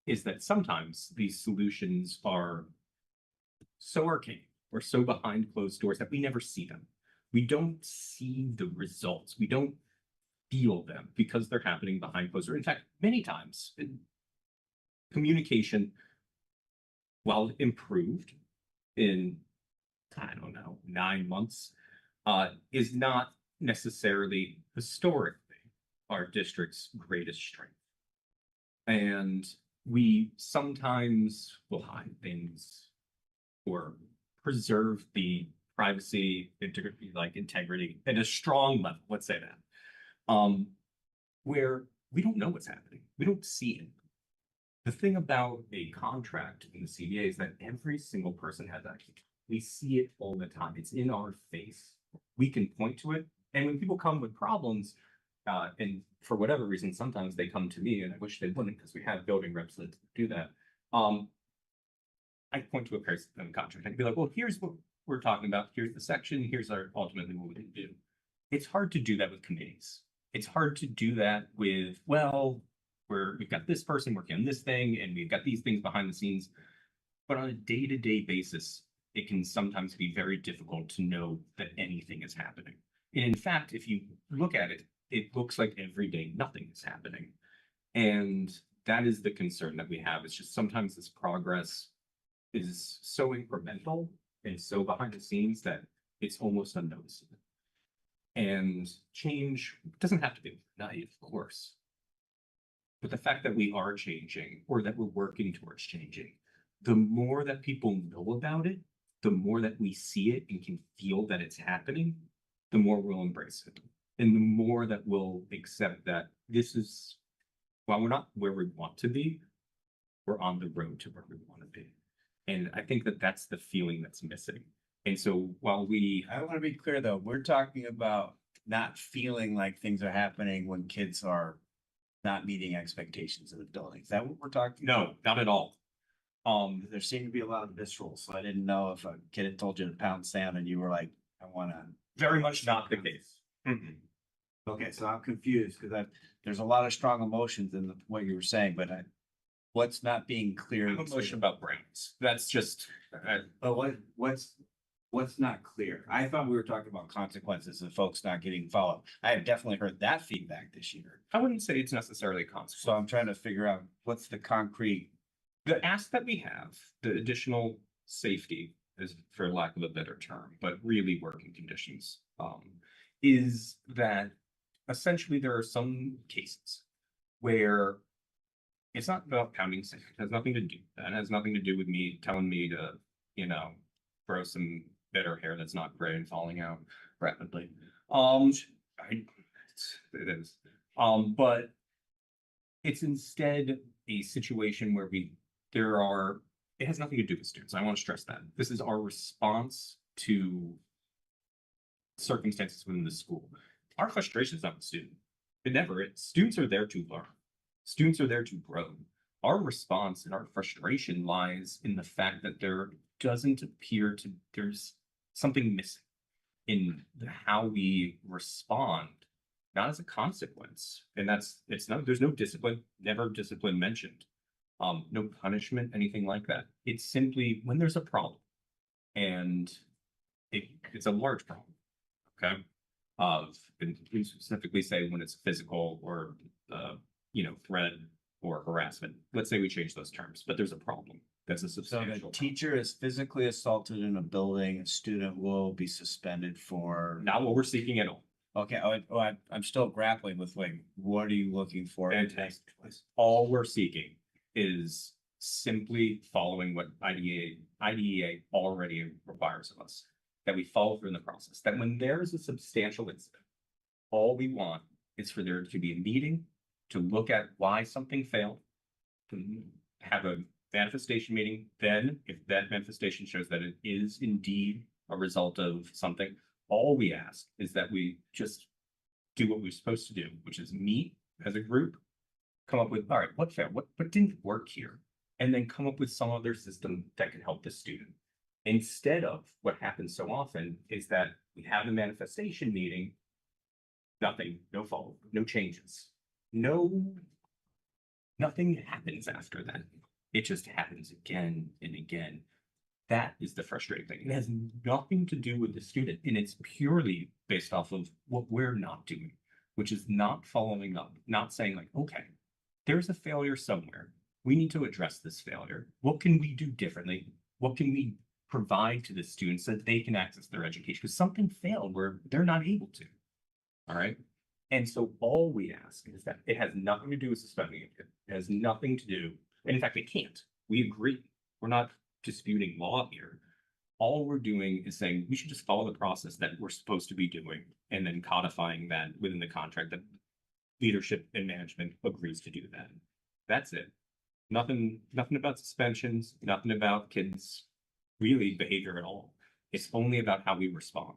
is that sometimes these solutions are so arcane or so behind closed doors that we never see them. We don't see the results. We don't feel them because they're happening behind closed doors. In fact, many times communication, while improved in, I don't know, 9 months, is not necessarily historically our district's greatest strength. And we sometimes will hide things or preserve the privacy, integrity at a strong level, let's say that, where we don't know what's happening. We don't see it. The thing about a contract in the CBA is that every single person has access. We see it all the time. It's in our face. We can point to it. And when people come with problems, and for whatever reason, sometimes they come to me, and I wish they wouldn't because we have building reps that do that. I point to a contract and be like, well, here's what we're talking about. Here's the section. Here's our ultimately what we can do. It's hard to do that with committees. It's hard to do that with, well, we've got this person working on this thing and we've got these things behind the scenes. But on a day-to-day basis, it can sometimes be very difficult to know that anything is happening. And in fact, if you look at it, it looks like every day nothing is happening. And that is the concern that we have. It's just sometimes this progress is so incremental and so behind the scenes that it's almost unnoticeable. And change doesn't have to be overnight, of course. But the fact that we are changing or that we're working towards changing, the more that people know about it, the more that we see it and can feel that it's happening, the more we'll embrace it. And the more that we'll accept that this is, while we're not where we want to be, we're on the road to where we want to be. And I think that that's the feeling that's missing. And so while I want to be clear though, we're talking about not feeling like things are happening when kids are not meeting expectations in the building. Is that what we're talking? no, not at all. There seemed to be a lot of visceral, so I didn't know if a kid had told you to pound sand and you were like, I wanna. Very much not the case. Mhm. Okay, so I'm confused because there's a lot of strong emotions in what you were saying, but what's not being clear? I'm emotional about brands. That's just, But what's not clear? I thought we were talking about consequences and folks not getting followed. I have definitely heard that feedback this year. I wouldn't say it's necessarily a consequence. So I'm trying to figure out what's the concrete. The ask that we have, the additional safety, is for lack of a better term, but really working conditions, is that essentially there are some cases where it's not about pounding sand. It has nothing to do. That has nothing to do with me telling me to, grow some better hair that's not gray and falling out rapidly. It is. But it's instead a situation where it has nothing to do with students. I want to stress that. This is our response to circumstances within the school. Our frustration is not with students. It never is. Students are there to learn. Students are there to grow. Our response and our frustration lies in the fact that there doesn't appear to, there's something missing in how we respond, not as a consequence. And there's no discipline, never discipline mentioned. No punishment, anything like that. It's simply when there's a problem and it's a large problem. Okay. We specifically say when it's physical or, threat or harassment. Let's say we change those terms, but there's a problem. That's a So substantial. the teacher is physically assaulted in a building, a student will be suspended for. Not what we're seeking at all. Okay, I'm still grappling with what are you looking for? Fantastic. All we're seeking is simply following what IDEA already requires of us, that we follow through in the process, that when there's a substantial incident, all we want is for there to be a meeting to look at why something failed, to have a manifestation meeting, then if that manifestation shows that it is indeed a result of something, all we ask is that we just do what we're supposed to do, which is meet as a group, come up with, all right, what failed, what didn't work here? And then come up with some other system that can help the student. Instead of what happens so often is that we have the manifestation meeting, nothing, no follow, no changes, nothing happens after that. It just happens again and again. That is the frustrating thing. It has nothing to do with the student, and it's purely based off of what we're not doing, which is not following up, not saying like, okay, there's a failure somewhere. We need to address this failure. What can we do differently? What can we provide to the students so that they can access their education? Because something failed where they're not able to. All right. And so all we ask is that it has nothing to do with suspending it. It has nothing to do, and in fact, it can't. We agree. We're not disputing law here. All we're doing is saying we should just follow the process that we're supposed to be doing and then codifying that within the contract that leadership and management agrees to do that. That's it. Nothing about suspensions, nothing about kids really behavior at all. It's only about how we respond.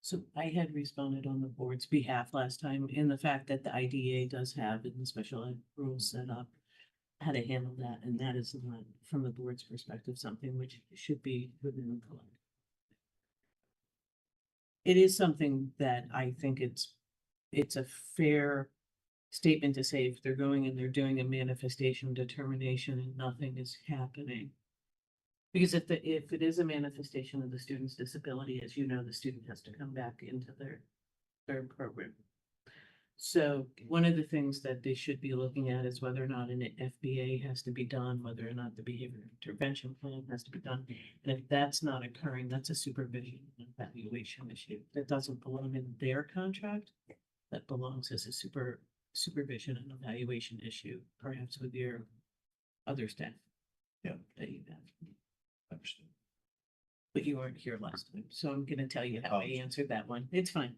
So I had responded on the board's behalf last time in the fact that the IDA does have in the special ed rules set up how to handle that, and that is not, from the board's perspective, something which should be within the collective. It is something that I think it's a fair statement to say if they're going and they're doing a manifestation determination and nothing is happening. Because if it is a manifestation of the student's disability, as you know, the student has to come back into their program. So one of the things that they should be looking at is whether or not an FBA has to be done, whether or not the behavior intervention plan has to be done. And if that's not occurring, that's a supervision and evaluation issue. That doesn't belong in their contract. That belongs as a supervision and evaluation issue, perhaps with your other staff. Yeah. That you have. Understood. But you weren't here last time, so I'm gonna tell you how I Oh. answered that one. It's fine.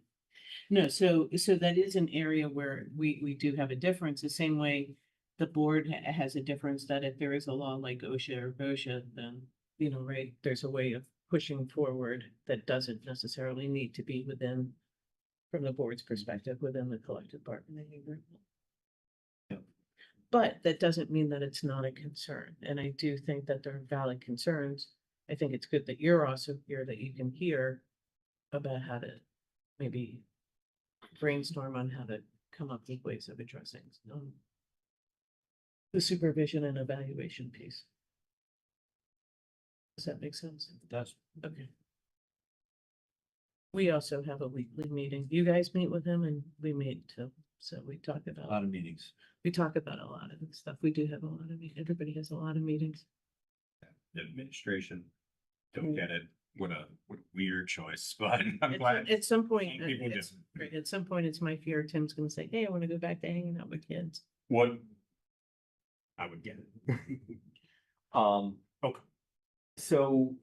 No, so that is an area where we do have a difference, the same way the board has a difference that if there is a law like OSHA or VOSHA, then, you know, right, there's a way of pushing forward that doesn't necessarily need to be within, from the board's perspective, within the collective bargaining agreement. Yep. But that doesn't mean that it's not a concern, and I do think that there are valid concerns. I think it's good that you're also here, that you can hear about how to maybe brainstorm on how to come up with ways of addressing the supervision and evaluation piece. Does that make sense? It does. Okay. We also have a weekly meeting. You guys meet with him and we meet too. So we talk A lot about, of meetings. we talk about a lot of stuff. We do have a lot of, everybody has a lot of meetings. The administration don't get it. What a weird choice, but I'm At glad. at some point, People do. right, at some point, it's my fear Tim's gonna say, hey, I wanna go back to hanging out with kids. What? I would get it. Okay. So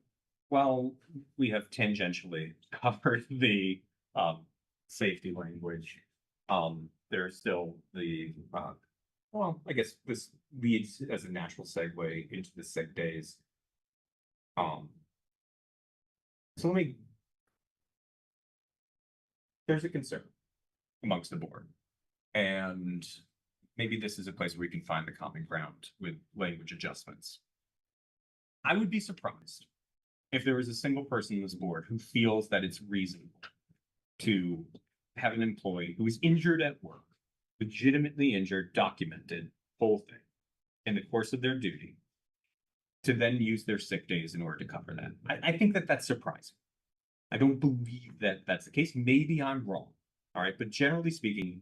while we have tangentially covered the safety language, there's still the well, I guess this leads as a natural segue into the sick days. So there's a concern amongst the board. And maybe this is a place where we can find the common ground with language adjustments. I would be surprised if there was a single person in this board who feels that it's reasonable to have an employee who is injured at work, legitimately injured, documented, whole thing, in the course of their duty, to then use their sick days in order to cover that. I think that that's surprising. I don't believe that that's the case. Maybe I'm wrong. All right. But generally speaking,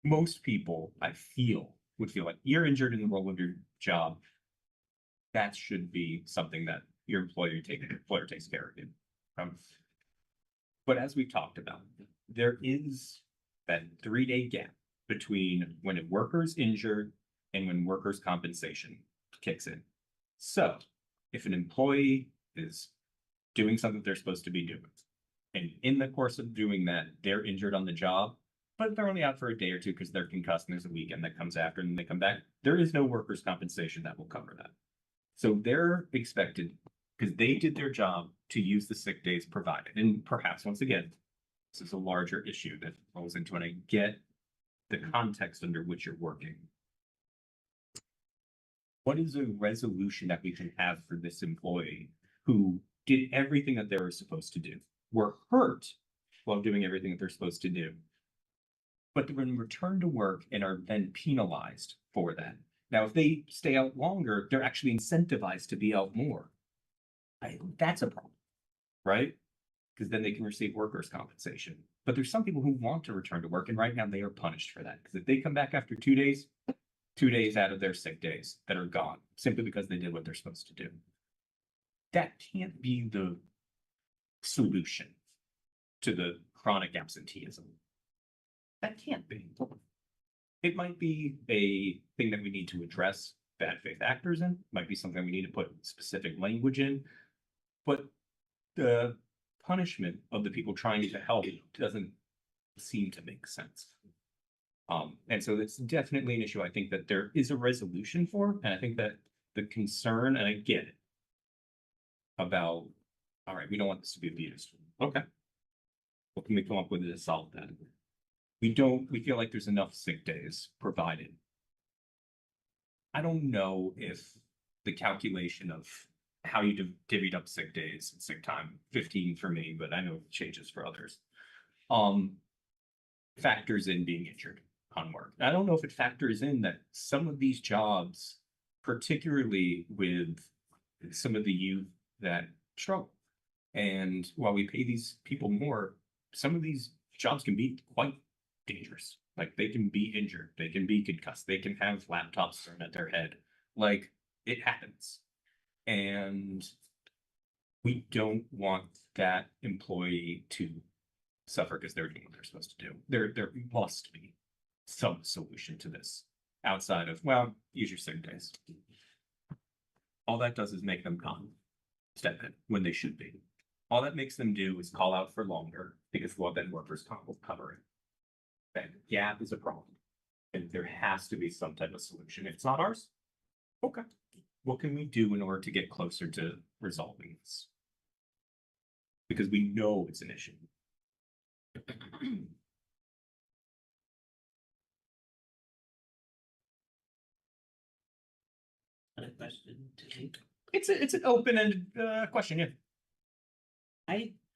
most people I feel would feel like you're injured in the role of your job. That should be something that your employer takes care of you. But as we've talked about, there is that 3-day gap between when a worker's injured and when workers' compensation kicks in. So if an employee is doing something they're supposed to be doing, and in the course of doing that, they're injured on the job, but they're only out for a day or two because they're concussed and there's a weekend that comes after and they come back, there is no workers' compensation that will cover that. So they're expected, because they did their job to use the sick days provided, and perhaps once again, this is a larger issue that falls into, and I get the context under which you're working. What is a resolution that we can have for this employee who did everything that they were supposed to do, were hurt while doing everything that they're supposed to do, but they're going to return to work and are then penalized for that? Now, if they stay out longer, they're actually incentivized to be out more. That's a problem, right? Because then they can receive workers' compensation. But there's some people who want to return to work, and right now they are punished for that. Because if they come back after 2 days, 2 days out of their sick days that are gone simply because they did what they're supposed to do. That can't be the solution to the chronic absenteeism. That can't be. It might be a thing that we need to address bad faith actors in, might be something we need to put specific language in, but the punishment of the people trying to help doesn't seem to make sense. And so it's definitely an issue I think that there is a resolution for, and I think that the concern, and I get it, about, all right, we don't want this to be abused. Okay. What can we come up with to solve that? We feel like there's enough sick days provided. I don't know if the calculation of how you divvied up sick days and sick time, 15 for me, but I know it changes for others, factors in being injured on work. I don't know if it factors in that some of these jobs, particularly with some of the youth that struggle, and while we pay these people more, some of these jobs can be quite dangerous. Like, they can be injured, they can be concussed, they can have laptops thrown at their head. Like, it happens. And we don't want that employee to suffer because they're doing what they're supposed to do. There must be some solution to this outside of, well, use your sick days. All that does is make them come step in when they should be. All that makes them do is call out for longer because, well, then workers' comp will cover it. That gap is a problem, and there has to be some type of solution. If it's not ours, okay, what can we do in order to get closer to resolving this? Because we know it's an issue. A question to me. It's an open-ended question, yeah.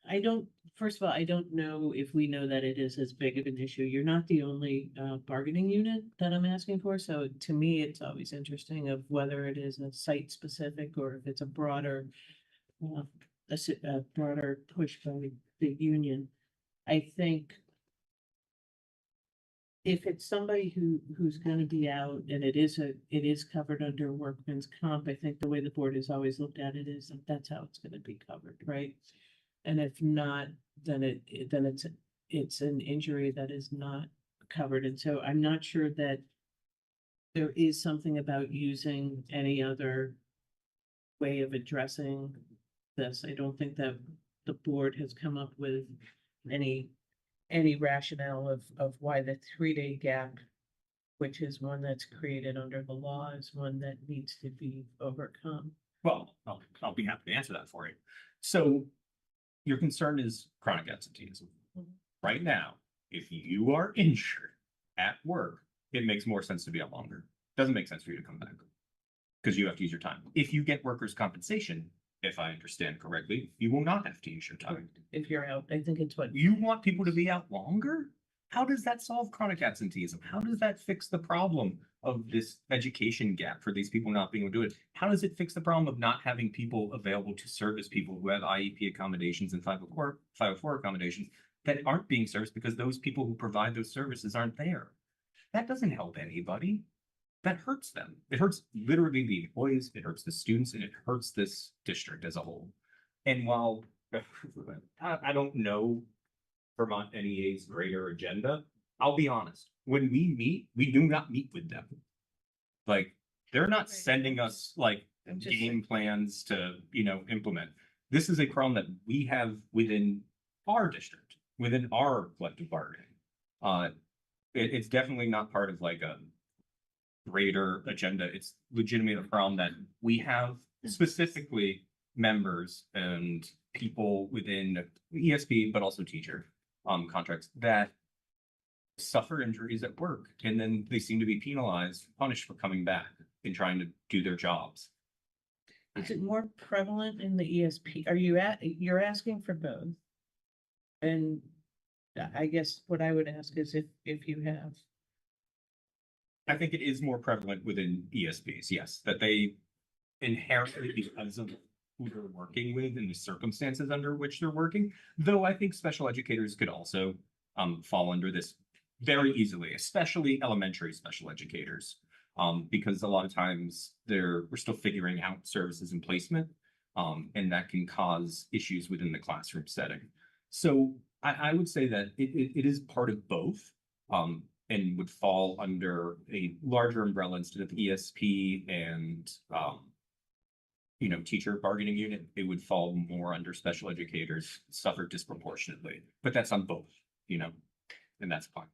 I don't, first of all, I don't know if we know that it is as big of an issue. You're not the only bargaining unit that I'm asking for. So to me, it's always interesting of whether it is a site specific or if it's a broader, a broader push by the union. I think if it's somebody who's gonna be out and it is covered under workman's comp, I think the way the board has always looked at it is that that's how it's gonna be covered, right? And if not, then it's an injury that is not covered. And so I'm not sure that there is something about using any other way of addressing this. I don't think that the board has come up with any rationale of why the 3-day gap, which is one that's created under the law, is one that needs to be overcome. Well, I'll be happy to answer that for you. So your concern is chronic absenteeism. Right now, if you are injured at work, it makes more sense to be out longer. Doesn't make sense for you to come back because you have to use your time. If you get workers' compensation, if I understand correctly, you will not have to use your time. If you're out, I think it's what, You want people to be out longer? How does that solve chronic absenteeism? How does that fix the problem of this education gap for these people not being able to do it? How does it fix the problem of not having people available to service people who have IEP accommodations and 504 accommodations that aren't being serviced because those people who provide those services aren't there? That doesn't help anybody. That hurts them. It hurts literally the employees, it hurts the students, and it hurts this district as a whole. And while I don't know Vermont NEA's greater agenda, I'll be honest, when we meet, we do not meet with them. Like, they're not sending us like game plans to, implement. This is a problem that we have within our district, within our collective bargaining. It's definitely not part of like a greater agenda. It's legitimately a problem that we have specifically members and people within ESP, but also teacher contracts that suffer injuries at work, and then they seem to be penalized, punished for coming back and trying to do their jobs. Is it more prevalent in the ESP? You're asking for both? And I guess what I would ask is if you have. I think it is more prevalent within ESPs, yes, that they inherently, because of who they're working with and the circumstances under which they're working, though I think special educators could also fall under this very easily, especially elementary special educators. Because a lot of times we're still figuring out services and placement, and that can cause issues within the classroom setting. So I would say that it is part of both, and would fall under a larger umbrella instead of ESP and, teacher bargaining unit. It would fall more under special educators suffer disproportionately, but that's on both, and that's fine.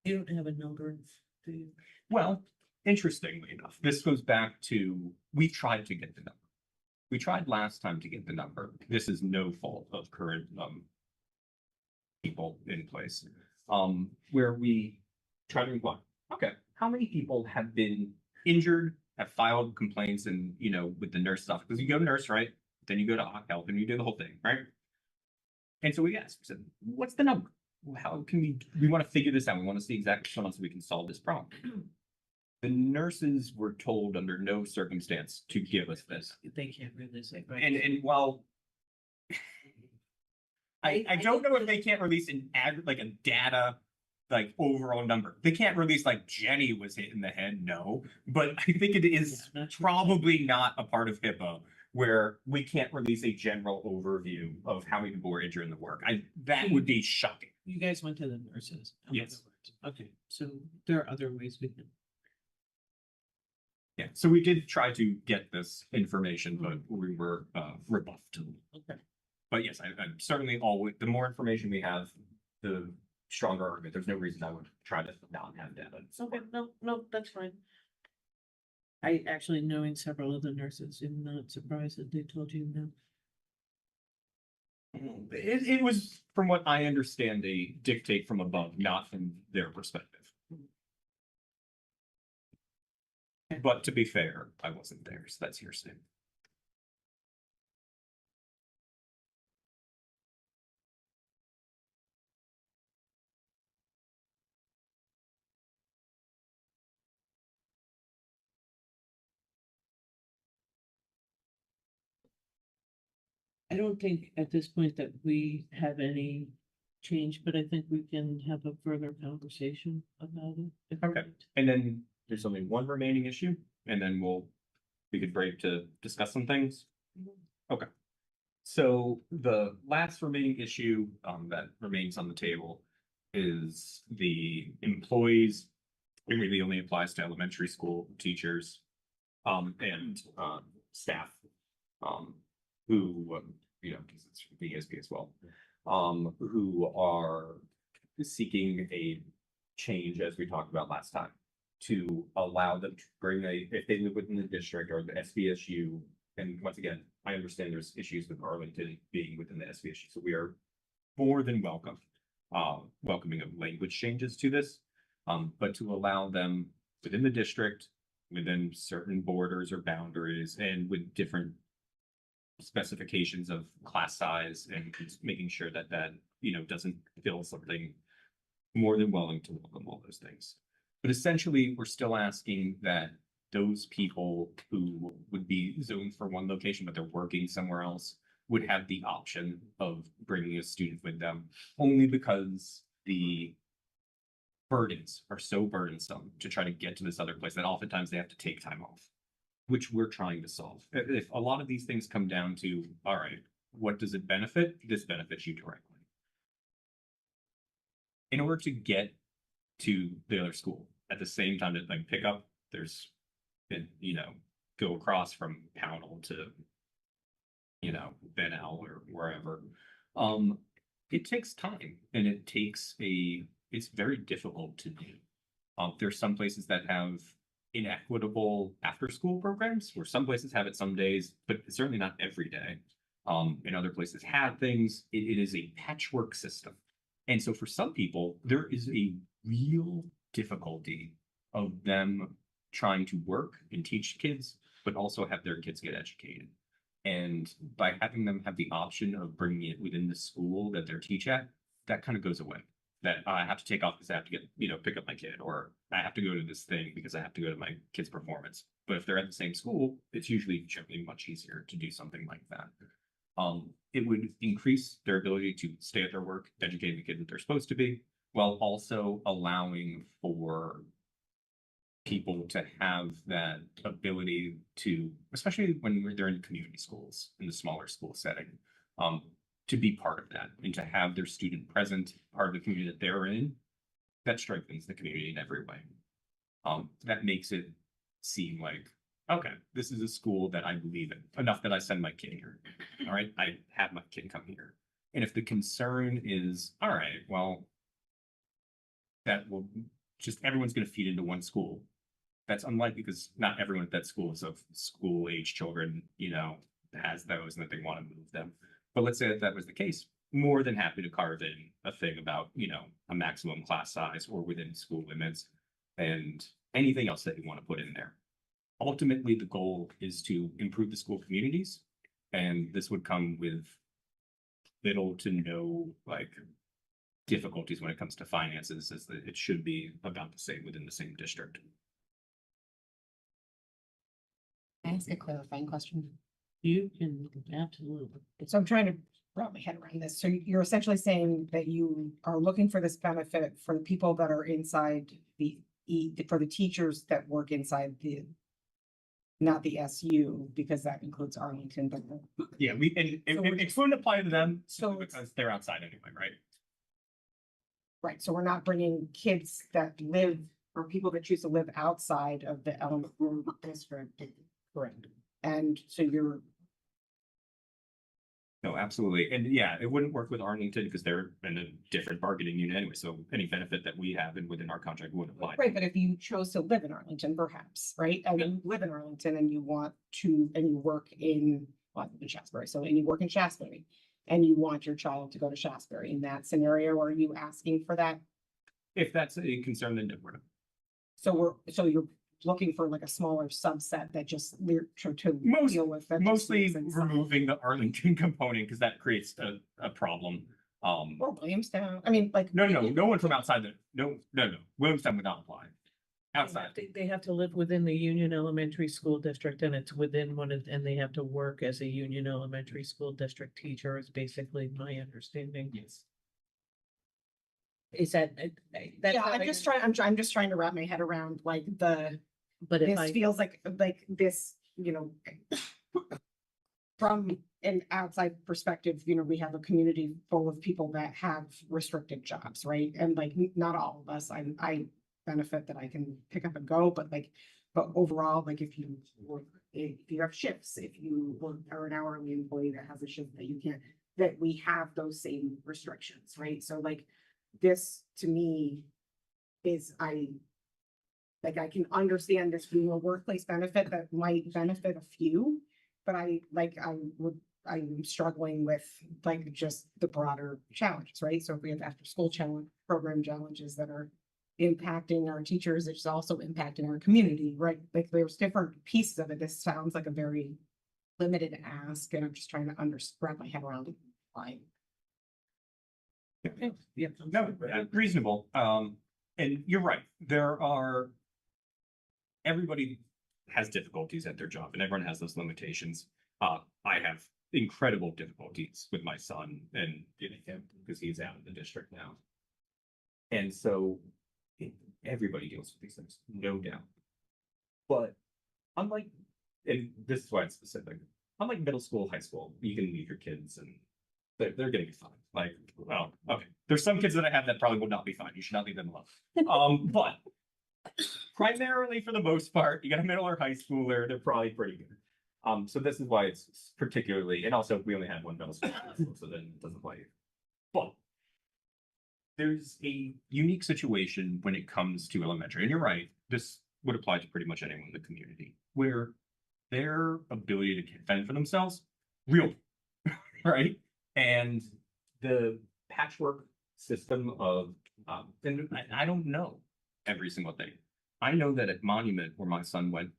You don't have a number, do you? Well, interestingly enough, this goes back to, we tried to get the number. We tried last time to get the number. This is no fault of current people in place. Where we try to inquire, okay, how many people have been injured, have filed complaints and, with the nurse stuff? Because you go to nurse, right? Then you go to health and you do the whole thing, right? And so we asked, we said, what's the number? How can we want to figure this out. We want to see exactly what's going on so we can solve this problem. The nurses were told under no circumstance to give us this. They can't really say, right? And while I don't know if they can't release like a data, like overall number. They can't release like Jenny was hit in the head, no. But I think it is probably not a part of HIPAA where we can't release a general overview of how many people were injured in the work. That would be shocking. You guys went to the nurses. in Yes. other words. Okay, so there are other ways we can. Yeah, so we did try to get this information, but we were rebuffed. Okay. But yes, I'm certainly always, the more information we have, the stronger argument. There's no reason I would try to not have data. Okay, no, that's fine. I actually knowing several of the nurses, I'm not surprised that they told you no. It was, from what I understand, a dictate from above, not from their perspective. But to be fair, I wasn't there, so that's hearsay. I don't think at this point that we have any change, but I think we can have a further conversation about it. if we Okay. need to. And then there's only one remaining issue, and then we could break to discuss some things. Okay. So the last remaining issue that remains on the table is the employees. It really only applies to elementary school teachers and staff who, because it's the ESP as well, who are seeking a change, as we talked about last time, to allow them to bring if they live within the district or the SVSU. And once again, I understand there's issues with Arlington being within the SVSU, so we are more than welcoming of language changes to this, but to allow them within the district, within certain borders or boundaries, and with different specifications of class size, and making sure that doesn't feel something, more than willing to welcome all those things. But essentially, we're still asking that those people who would be zoned for one location, but they're working somewhere else, would have the option of bringing a student with them, only because the burdens are so burdensome to try to get to this other place that oftentimes they have to take time off, which we're trying to solve. If a lot of these things come down to, all right, what does it benefit? This benefits you directly. In order to get to the other school at the same time to pick up, go across from Pownell to, Ben Al or wherever. It takes time, and it's very difficult to do. There's some places that have inequitable after-school programs where some places have it some days, but certainly not every day. And other places have things. It is a patchwork system. And so for some people, there is a real difficulty of them trying to work and teach kids, but also have their kids get educated. And by having them have the option of bringing it within the school that they're teach at, that kind of goes away. That I have to take off because I have to get, pick up my kid, or I have to go to this thing because I have to go to my kid's performance. But if they're at the same school, it's usually generally much easier to do something like that. It would increase their ability to stay at their work, educate the kids that they're supposed to be, while also allowing for people to have that ability to, especially when they're in community schools, in the smaller school setting, to be part of that and to have their student present, part of the community that they're in. That strengthens the community in every way. That makes it seem like, okay, this is a school that I believe in enough that I send my kid here. All right, I have my kid come here. And if the concern is, all right, well, that will just everyone's going to feed into one school. That's unlikely because not everyone at that school is of school age children, has those and that they want to move them. But let's say that was the case, more than happy to carve in a thing about, a maximum class size or within school limits and anything else that you want to put in there. Ultimately, the goal is to improve the school communities, and this would come with little to no difficulties when it comes to finances, as it should be about the same within the same district. Can I ask a clarifying question? You can, absolutely. So I'm trying to wrap my head around this. So you're essentially saying that you are looking for this benefit for the people that are inside for the teachers that work inside not the SU, because that includes Arlington, but Yeah, So we're it wouldn't apply to them So because they're outside anyway, right? right, so we're not bringing kids that live or people that choose to live outside of the elementary district. Correct. And so you're, No, absolutely. And yeah, it wouldn't work with Arlington because they're in a different bargaining unit anyway. So any benefit that we have and within our contract would apply. right, but if you chose to live in Arlington, perhaps, right? I mean, you live in Arlington and you want to, and you work in, well, in Shasbury, so, and you work in Shasbury. And you want your child to go to Shasbury. In that scenario, are you asking for that? If that's a concern, then we're So you're looking for like a smaller subset that just to deal with. that just mostly lives inside. removing the Arlington component because that creates a problem. Or Williamstown, I mean, like. No one from outside no. Williamstown would not apply. Outside. They have to live within the Union Elementary School District, and it's within and they have to work as a Union Elementary School District teacher is basically my understanding. Yes. Is that? That's Yeah, how I'm just trying to wrap my head around like But if this feels like this, from an outside perspective, we have a community full of people that have restricted jobs, right? And not all of us, I benefit that I can pick up and go, but overall, if you have shifts, if you are an hourly employee that has a shift that you can't, that we have those same restrictions, right? So this to me is I can understand this being a workplace benefit that might benefit a few, but I'm struggling with just the broader challenges, right? So if we have after school program challenges that are impacting our teachers, it's also impacting our community, right? There's different pieces of it. This sounds like a very limited ask, and I'm just trying to wrap my head around it. Fine. Yeah, no, reasonable. And you're right. Everybody has difficulties at their job and everyone has those limitations. I have incredible difficulties with my son and getting him because he's out of the district now. And so everybody deals with these things, no doubt. But unlike, and this is why it's specific, unlike middle school, high school, you can leave your kids and they're gonna be fine. Well, okay. There's some kids that I have that probably will not be fine. You should not leave them alone. But primarily for the most part, you got a middle or high schooler, they're probably pretty good. So this is why it's particularly, and also we only had one middle school, so then it doesn't apply. But there's a unique situation when it comes to elementary, and you're right, this would apply to pretty much anyone in the community, where their ability to fend for themselves, real, right? And the patchwork system of, and I don't know every single thing. I know that at Monument, where my son went,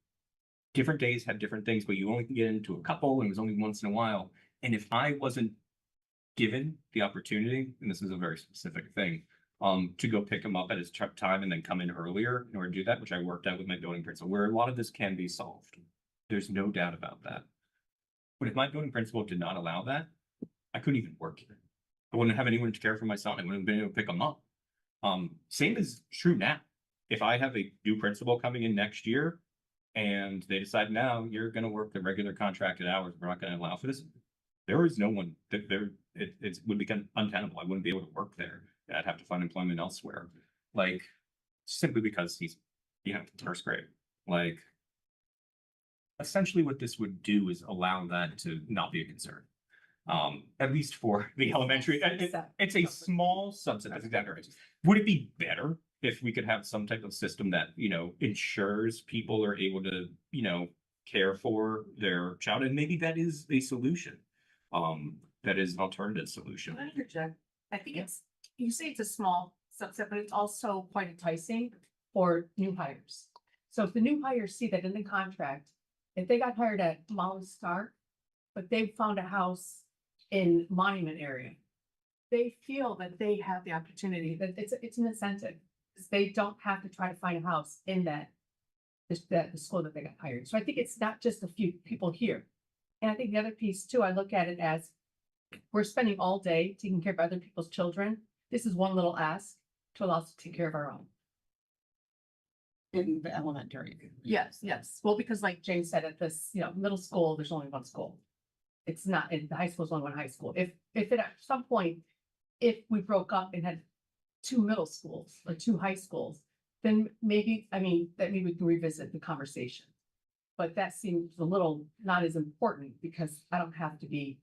different days had different things, but you only can get into a couple, and it was only once in a while. And if I wasn't given the opportunity, and this is a very specific thing, to go pick him up at his time and then come in earlier in order to do that, which I worked out with my building principal, where a lot of this can be solved. There's no doubt about that. But if my building principal did not allow that, I couldn't even work here. I wouldn't have anyone to care for my son. I wouldn't have been able to pick him up. Same is true now. If I have a new principal coming in next year and they decide now you're going to work the regular contracted hours, we're not going to allow for this. There is no one that there, it would become untenable. I wouldn't be able to work there. I'd have to find employment elsewhere. Like, simply because he's, first grade. Like, essentially what this would do is allow that to not be a concern. At least for the elementary, it's a small subset. That's exactly right. Would it be better if we could have some type of system that, ensures people are able to, care for their child? And maybe that is a solution. That is an alternative solution. Can I interject? I think it's, you say it's a small subset, but it's also quite enticing for new hires. So if the new hires see that in the contract, if they got hired at Molly Stark, but they found a house in Monument area, they feel that they have the opportunity, that it's an incentive. Because they don't have to try to find a house in the school that they got hired. So I think it's not just a few people here. And I think the other piece too, I look at it as we're spending all day taking care of other people's children. This is one little ask to allow us to take care of our own. In the elementary. Yes, yes. Well, because like James said, at this, middle school, there's only one school. It's not, in the high school is only one high school. If it at some point, if we broke up and had 2 middle schools or 2 high schools, then maybe, that maybe we can revisit the conversation. But that seems a little not as important because I don't have to be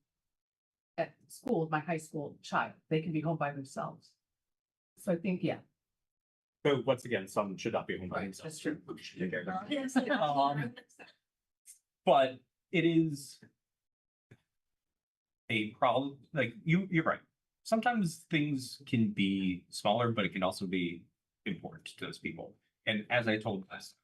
at school with my high school child. They can be home by themselves. So I think, yeah. So once again, some should not be home by Right, themselves. that's true. We should take care of them. But it is a problem. Like you're right. Sometimes things can be smaller, but it can also be important to those people. And as I told us,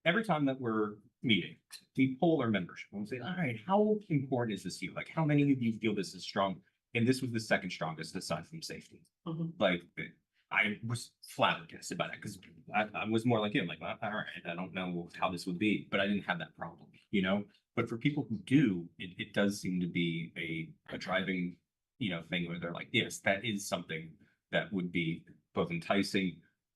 every time that we're meeting, we poll our membership and we say, all right, how important is this to you? Like, how many of you feel this is strong? And this was the second strongest aside from safety. Like, I was flabbergasted by that because I was more like him, like, well, all right, I don't know how this would be, but I didn't have that problem, But for people who do, it does seem to be a driving, thing where they're like, yes, that is something that would be both enticing,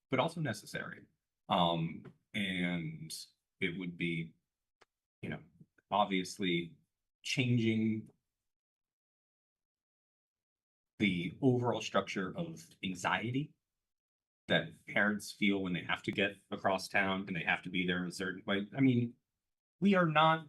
but also necessary. And it would be, obviously changing the overall structure of anxiety that parents feel when they have to get across town and they have to be there in a certain way. We are not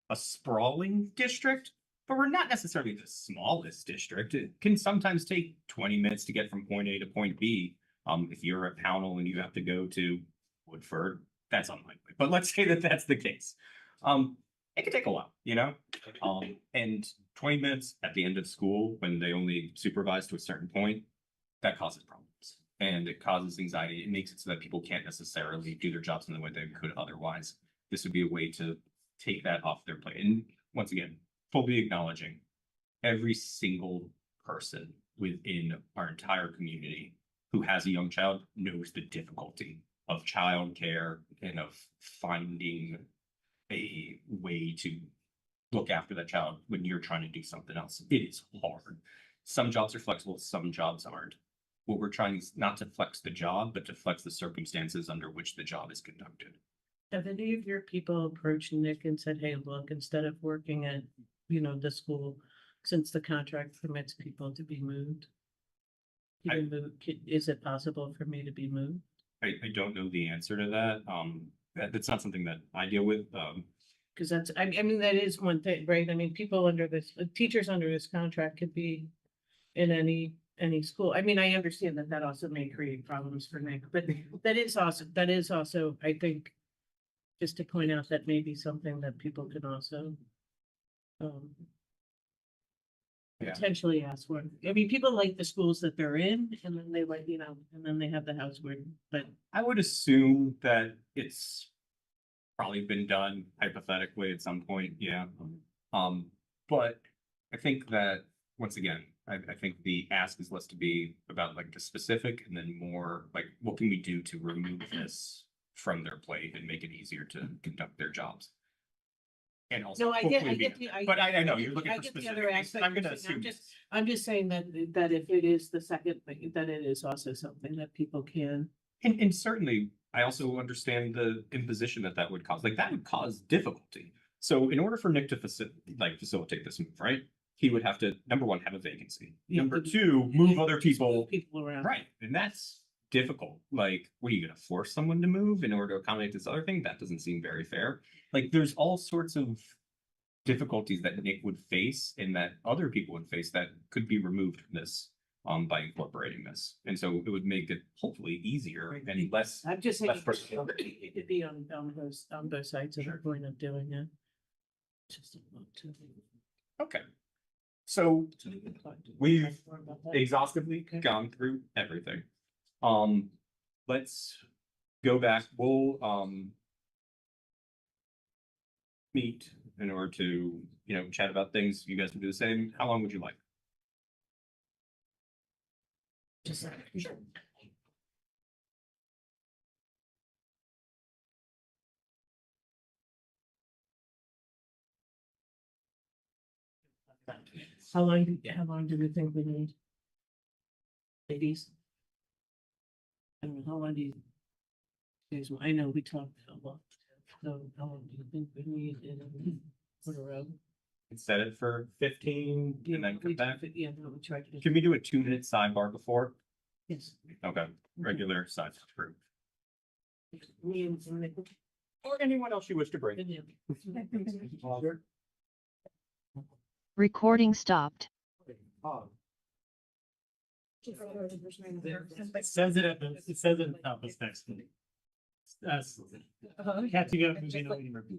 a sprawling district, but we're not necessarily the smallest district. It can sometimes take 20 minutes to get from point A to point B. If you're at Pownell and you have to go to Woodford, that's unlikely, but let's say that that's the case. It could take a while, and 20 minutes at the end of school when they only supervise to a certain point, that causes problems and it causes anxiety. It makes it so that people can't necessarily do their jobs in the way they could otherwise. This would be a way to take that off their plate. And once again, fully acknowledging every single person within our entire community who has a young child knows the difficulty of childcare and of finding a way to look after that child when you're trying to do something else. It is hard. Some jobs are flexible, some jobs aren't. What we're trying is not to flex the job, but to flex the circumstances under which the job is conducted. Have any of your people approached Nick and said, hey, look, instead of working at, the school, since the contract permits people to be moved? Is it possible for me to be moved? I don't know the answer to that. That's not something that I deal with. Because that's, that is one thing, right? People under this, teachers under this contract could be in any school. I understand that also may create problems for Nick, but that is also, I think, just to point out that may be something that people can also um, Yeah. potentially ask for. I mean, people like the schools that they're in, and then they like, and then they have the house where, but I would assume that it's probably been done hypothetically at some point, yeah. But I think that, once again, I think the ask is less to be about like the specific and then more like, what can we do to remove this from their plate and make it easier to conduct their jobs? And also. no, I get, hopefully but I know you're looking I for get the specific other things. aspect. I'm gonna you're saying. assume. I'm just saying that if it is the second thing, that it is also something that people can. And certainly, I also understand the imposition that would cause, like, that would cause difficulty. So in order for Nick to facilitate this move, right? He would have to, number one, have a vacancy. Yeah, Number but- two, move other people. People around. Right, and that's difficult. Like, what are you gonna force someone to move in order to accommodate this other thing? That doesn't seem very fair. Like, there's all sorts of difficulties that Nick would face and that other people would face that could be removed from this by incorporating this. And so it would make it hopefully easier and less. I'm just saying, Less personal. it could be on both sides of the point of doing it. Just a lot to. Okay. So we've About that. exhaustively Okay. gone through everything. Let's go back. We'll meet in order to, chat about things. You guys can do the same. How long would you like? Just a second. Sure. How long do we think we need? Ladies? I don't know, how long do you? Guys, I know we talked a lot, so how long do you think we need in for a row? Set it for 15 and then come back. Yeah, no, we tried to do. Can we do a 2-minute sidebar before? Yes. Okay, regular side group. Me and Nick. Or anyone else you wish to bring. Yeah. Recording stopped. It says it at the top of text. Kathy, you go.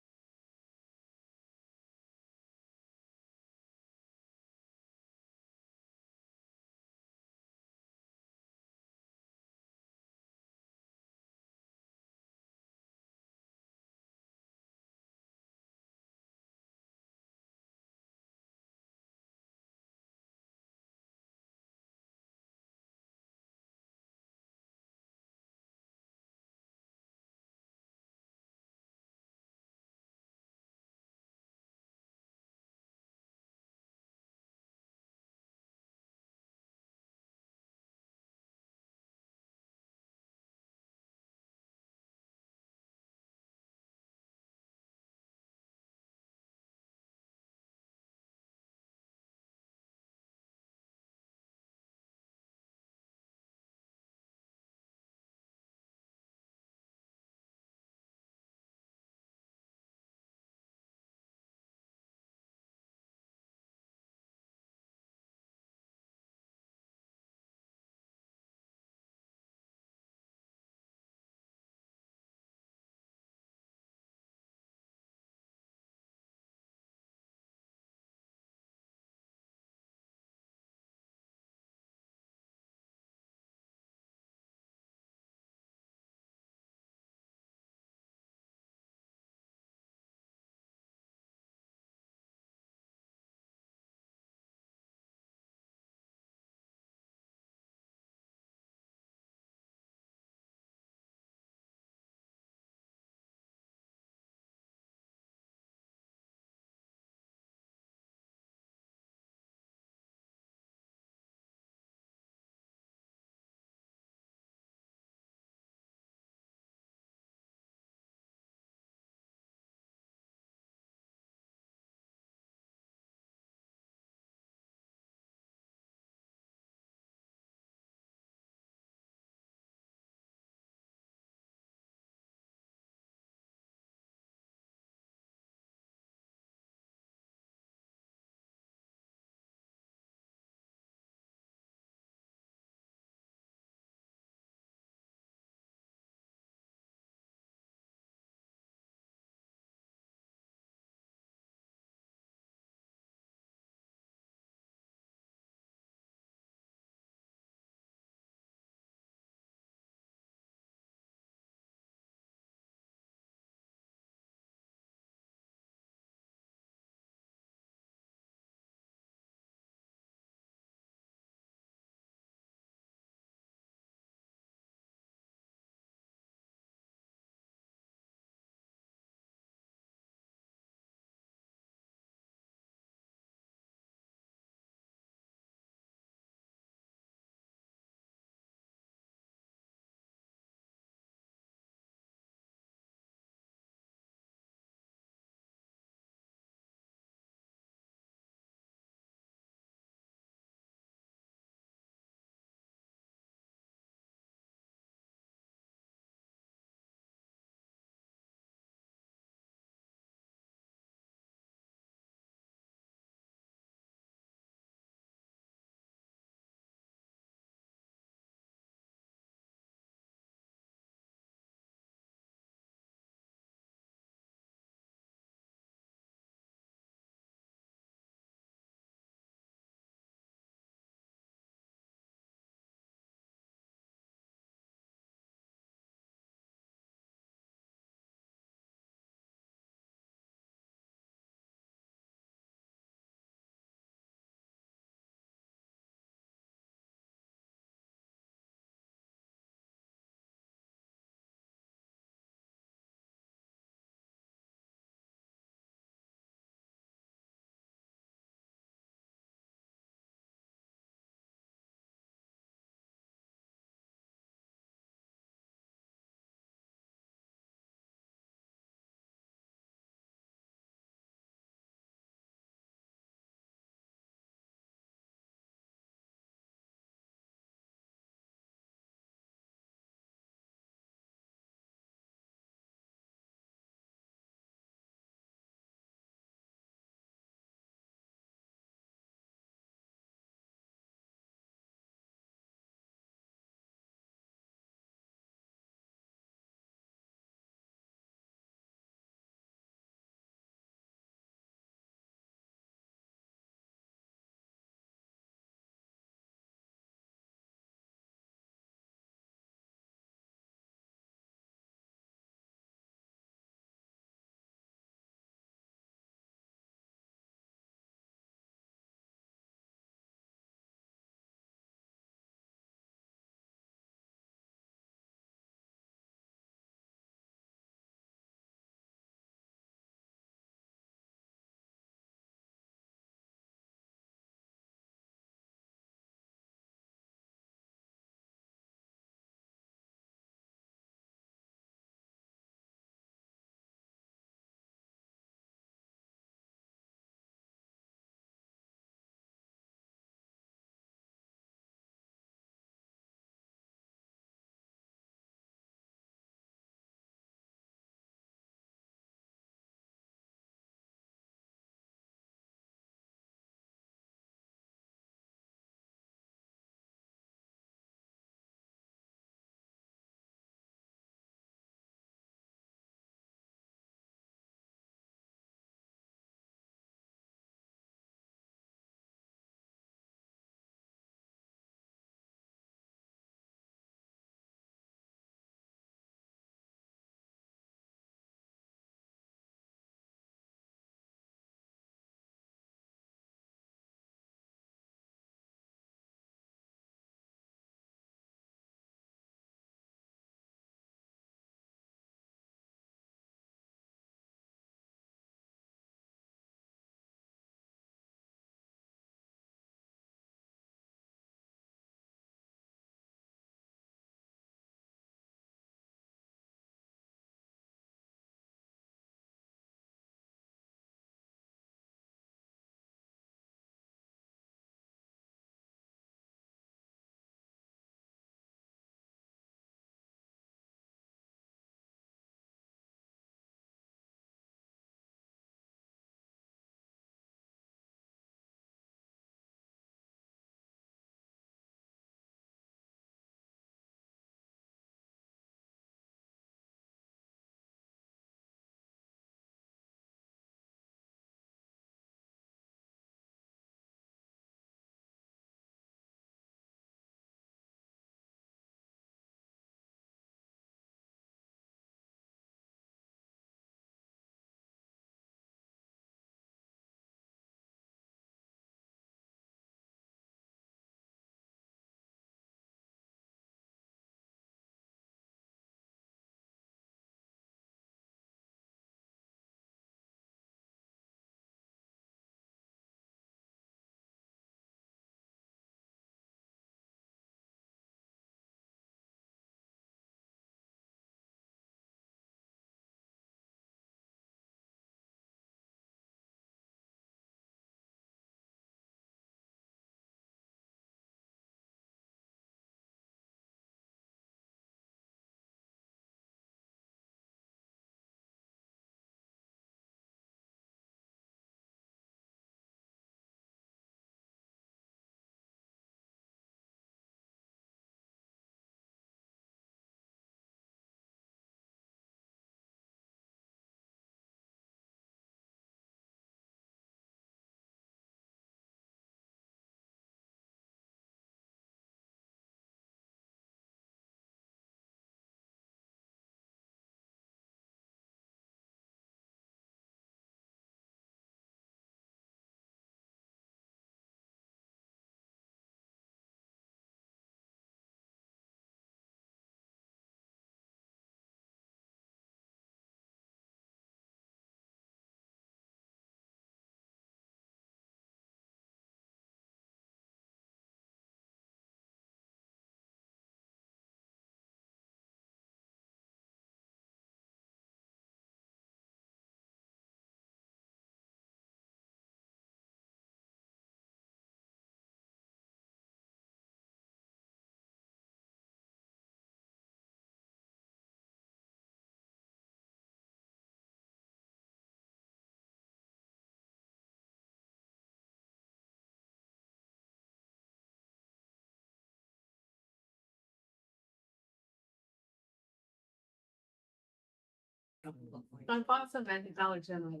On Boston and Dollar General.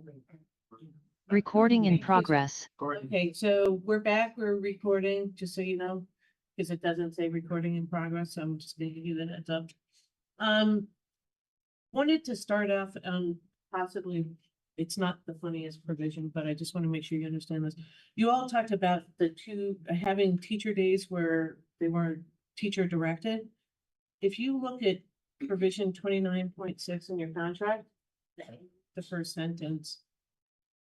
Recording in progress. Okay, so we're back, we're recording, just so you know, because it doesn't say recording in progress, so I'm just gonna give you the heads up. Wanted to start off, possibly, it's not the funniest provision, but I just want to make sure you understand this. You all talked about having teacher days where they weren't teacher directed. If you look at provision 29.6 in your contract, the first sentence,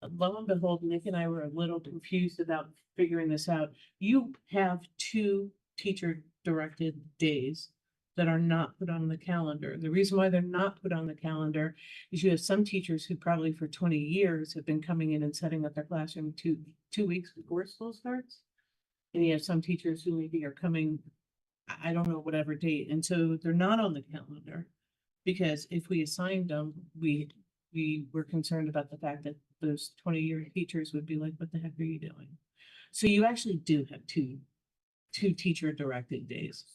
lo and behold, Nick and I were a little confused about figuring this out. You have 2 teacher directed days that are not put on the calendar. The reason why they're not put on the calendar is you have some teachers who probably for 20 years have been coming in and setting up their classroom two weeks before school starts. And you have some teachers who maybe are coming, I don't know, whatever date. And so they're not on the calendar. Because if we assigned them, we were concerned about the fact that those 20-year teachers would be like, what the heck are you doing? So you actually do have two teacher directed days.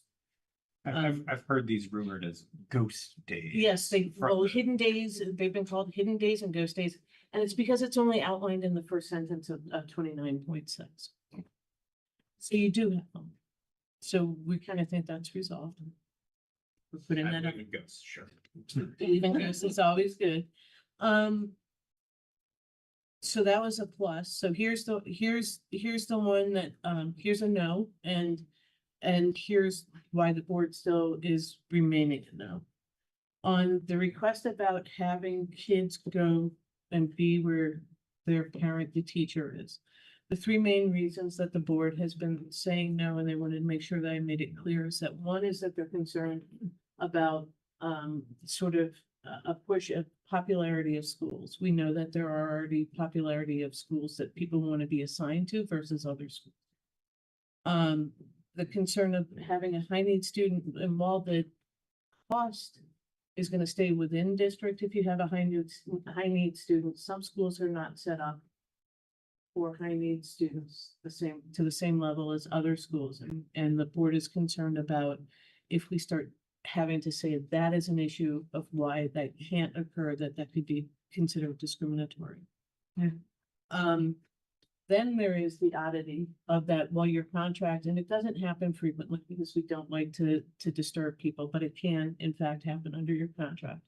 I've heard these rumored as ghost days. Yes, From the- hidden days, they've been called hidden days and ghost days, and it's because it's only outlined in the first sentence of 29.6. So you do have them. So we kind of think that's resolved. We're putting I that up. believe in ghosts, sure. Even ghosts is always good. So that was a plus. So here's the one that, here's a no, and here's why the board still is remaining a no. On the request about having kids go and be where their parent, the teacher is. The 3 main reasons that the board has been saying no, and they wanted to make sure that I made it clear, is that one is that they're concerned about sort of a push of popularity of schools. We know that there are already popularity of schools that people want to be assigned to versus other schools. The concern of having a high need student, and while the cost is going to stay within district, if you have a high need student, some schools are not set up for high need students to the same level as other schools, and the board is concerned about if we start having to say that is an issue of why that can't occur, that could be considered discriminatory. Then there is the oddity of that while your contract, and it doesn't happen frequently because we don't like to disturb people, but it can in fact happen under your contract,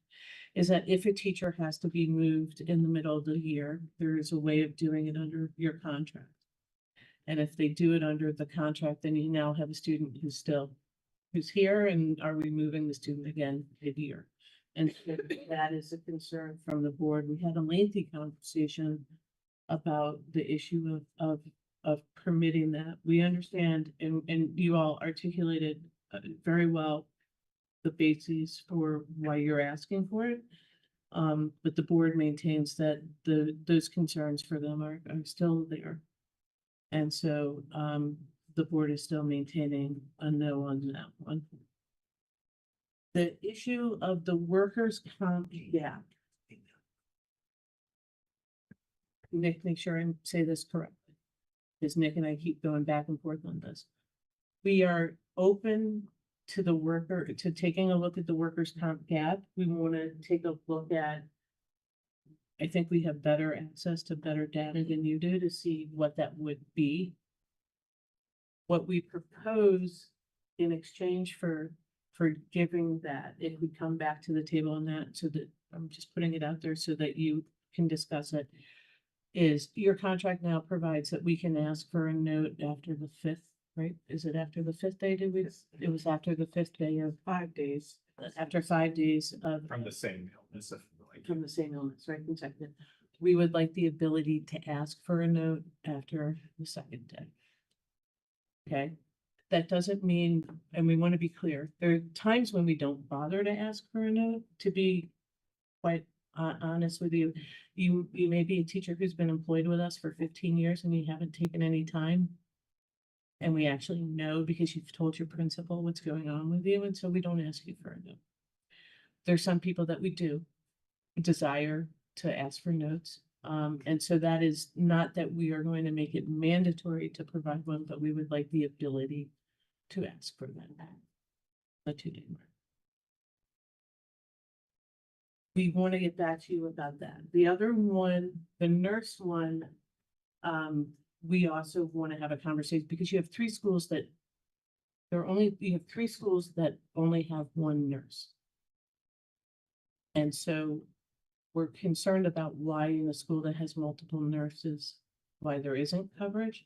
is that if a teacher has to be moved in the middle of the year, there is a way of doing it under your contract. And if they do it under the contract, then you now have a student who's here, and are we moving the student again mid-year? And so that is a concern from the board. We had a lengthy conversation about the issue of permitting that. We understand, and you all articulated very well the bases for why you're asking for it. But the board maintains that those concerns for them are still there. And so the board is still maintaining a no on that one. The issue of the workers' comp gap. Nick, make sure I say this correctly, because Nick and I keep going back and forth on this. We are open to taking a look at the workers' comp gap. We want to take a look at, I think we have better access to better data than you do to see what that would be. What we propose in exchange for giving that, if we come back to the table on that, so that I'm just putting it out there so that you can discuss it, is your contract now provides that we can ask for a note after the 5th, right? Is it after the 5th day? It was after the 5th day of 5 days, after 5 days of. From the same illness. From the same illness, right? Consecutive. We would like the ability to ask for a note after the 2nd day. Okay, that doesn't mean, and we want to be clear, there are times when we don't bother to ask for a note, to be quite honest with you. You may be a teacher who's been employed with us for 15 years and you haven't taken any time. And we actually know because you've told your principal what's going on with you, and so we don't ask you for a note. There's some people that we do desire to ask for notes. And so that is not that we are going to make it mandatory to provide one, but we would like the ability to ask for that. A 2-day mark. we want to get back to you about that. The other one, the nurse one, we also want to have a conversation because you have three schools that you have three schools that only have one nurse. And so we're concerned about why in a school that has multiple nurses, why there isn't coverage.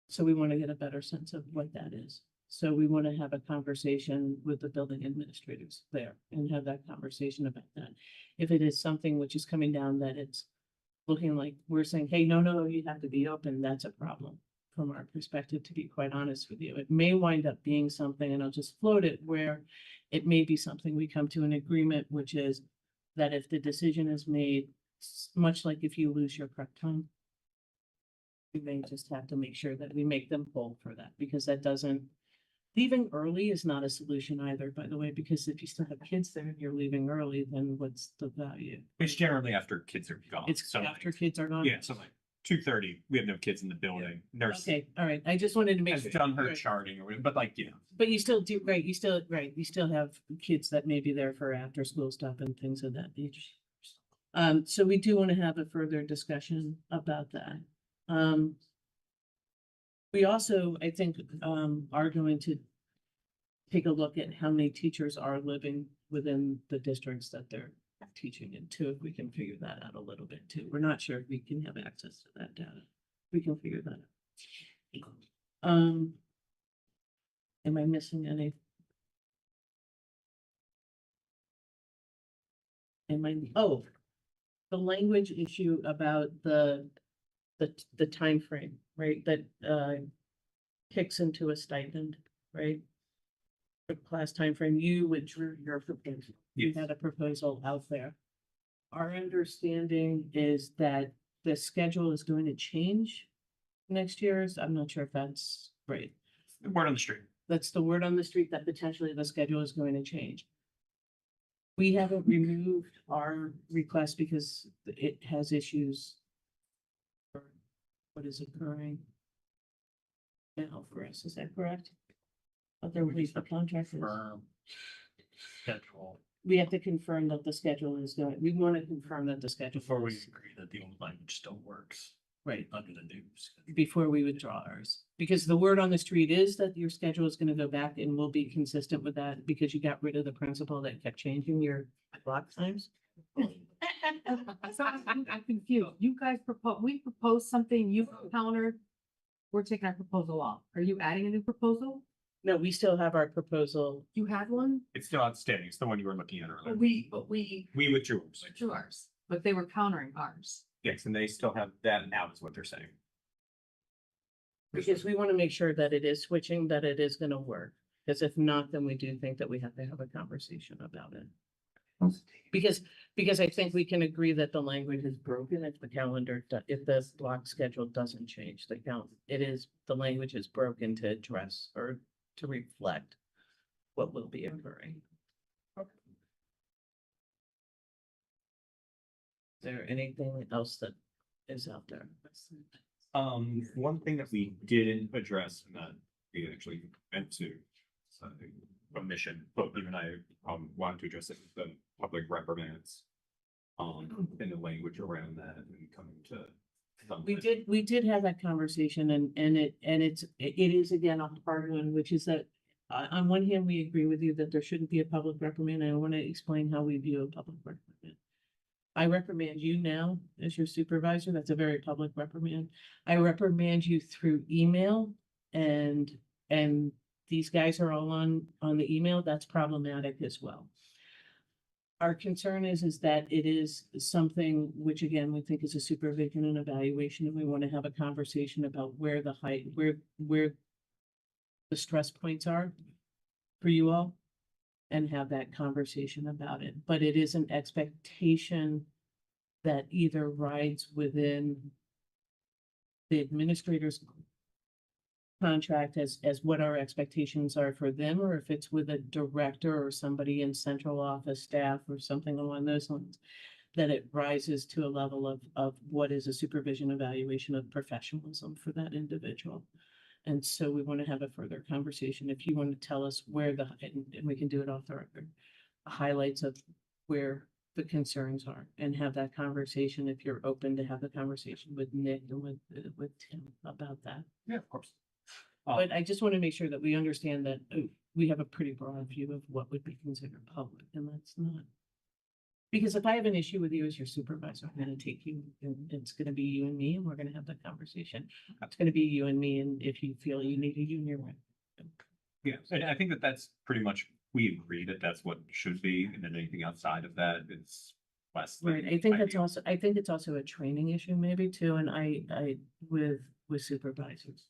So we want to get a better sense of what that is. So we want to have a conversation with the building administrators there and have that conversation about that. If it is something which is coming down that it's looking like we're saying, hey, no, you have to be open, that's a problem from our perspective, to be quite honest with you. It may wind up being something, and I'll just float it, where it may be something we come to an agreement, which is that if the decision is made, much like if you lose your prep time, we may just have to make sure that we make them whole for that, because that doesn't, leaving early is not a solution either, by the way, because if you still have kids there and you're leaving early, then what's the value? It's generally after kids are gone. It's So, like, after kids are gone? yeah, so like 2:30, we have no kids in the building. Nurse Okay, all right, I just wanted to make has sure. done her Right. charting or whatever, but like, But you still do, right, you still have kids that may be there for after school stuff and things of that nature. So we do want to have a further discussion about that. We also, I think, are going to take a look at how many teachers are living within the districts that they're teaching in too, if we can figure that out a little bit too. We're not sure if we can have access to that data. We can figure that out. Am I missing any? Oh, the language issue about the time frame, right? That kicks into a stipend, right? For class time frame. You withdrew your proposal. You Yes. had a proposal out there. Our understanding is that the schedule is going to change next year. I'm not sure if that's right. word on the street. That's the word on the street, that potentially the schedule is going to change. We haven't removed our request because it has issues for what is occurring now for us. Is that correct? Otherwise, the contract is, Firm schedule we have to confirm that the schedule is going, we want to confirm that the schedule. before we is- agree that the old language still works Right, under the new schedule. before we withdraw ours. Because the word on the street is that your schedule is gonna go back and will be consistent with that, because you got rid of the principle that kept changing your block times. So I'm confused. You guys we proposed something, you countered. We're taking our proposal off. Are you adding a new proposal? No, we still have our proposal. You had one? It's still outstanding. It's the one you were looking at earlier. But we We withdrew ours. withdrew ours, but they were countering ours. Yes, and they still have that out is what they're saying. Because we want to make sure that it is switching, that it is gonna work. Because if not, then we do think that we have to have a conversation about it. Because I think we can agree that the language is broken if the calendar, if the block schedule doesn't change, the language is broken to address or to reflect what will be occurring. Is there anything else that is out there? One thing that we didn't address and that we actually meant to, omission, but even I, wanted to address it, the public reprimands. And the language around that and coming to. We did have that conversation and it is again a hard one, which is that on one hand, we agree with you that there shouldn't be a public reprimand. And I want to explain how we view a public reprimand. I reprimand you now as your supervisor. That's a very public reprimand. I reprimand you through email and these guys are all on the email. That's problematic as well. Our concern is that it is something which again, we think is a supervision and evaluation, and we want to have a conversation about where the height, where the stress points are for you all and have that conversation about it. But it is an expectation that either rides within the administrator's contract as what our expectations are for them, or if it's with a director or somebody in central office staff or something along those lines, that it rises to a level of what is a supervision evaluation of professionalism for that individual. And so we want to have a further conversation. If you want to tell us where and we can do it off the record, highlights of where the concerns are and have that conversation if you're open to have the conversation with Nick and with Tim about that. Yeah, of course. But I just want to make sure that we understand that we have a pretty broad view of what would be considered public, and that's not. Because if I have an issue with you as your supervisor, I'm gonna take you, and it's gonna be you and me, and we're gonna have that conversation. It's gonna be you and me, and if you feel you need a union. Yeah, and I think that that's pretty much, we agree that that's what should be, and then anything outside of that is less. than Right, I think that's ideal. also, I think it's also a training issue maybe too, and with supervisors.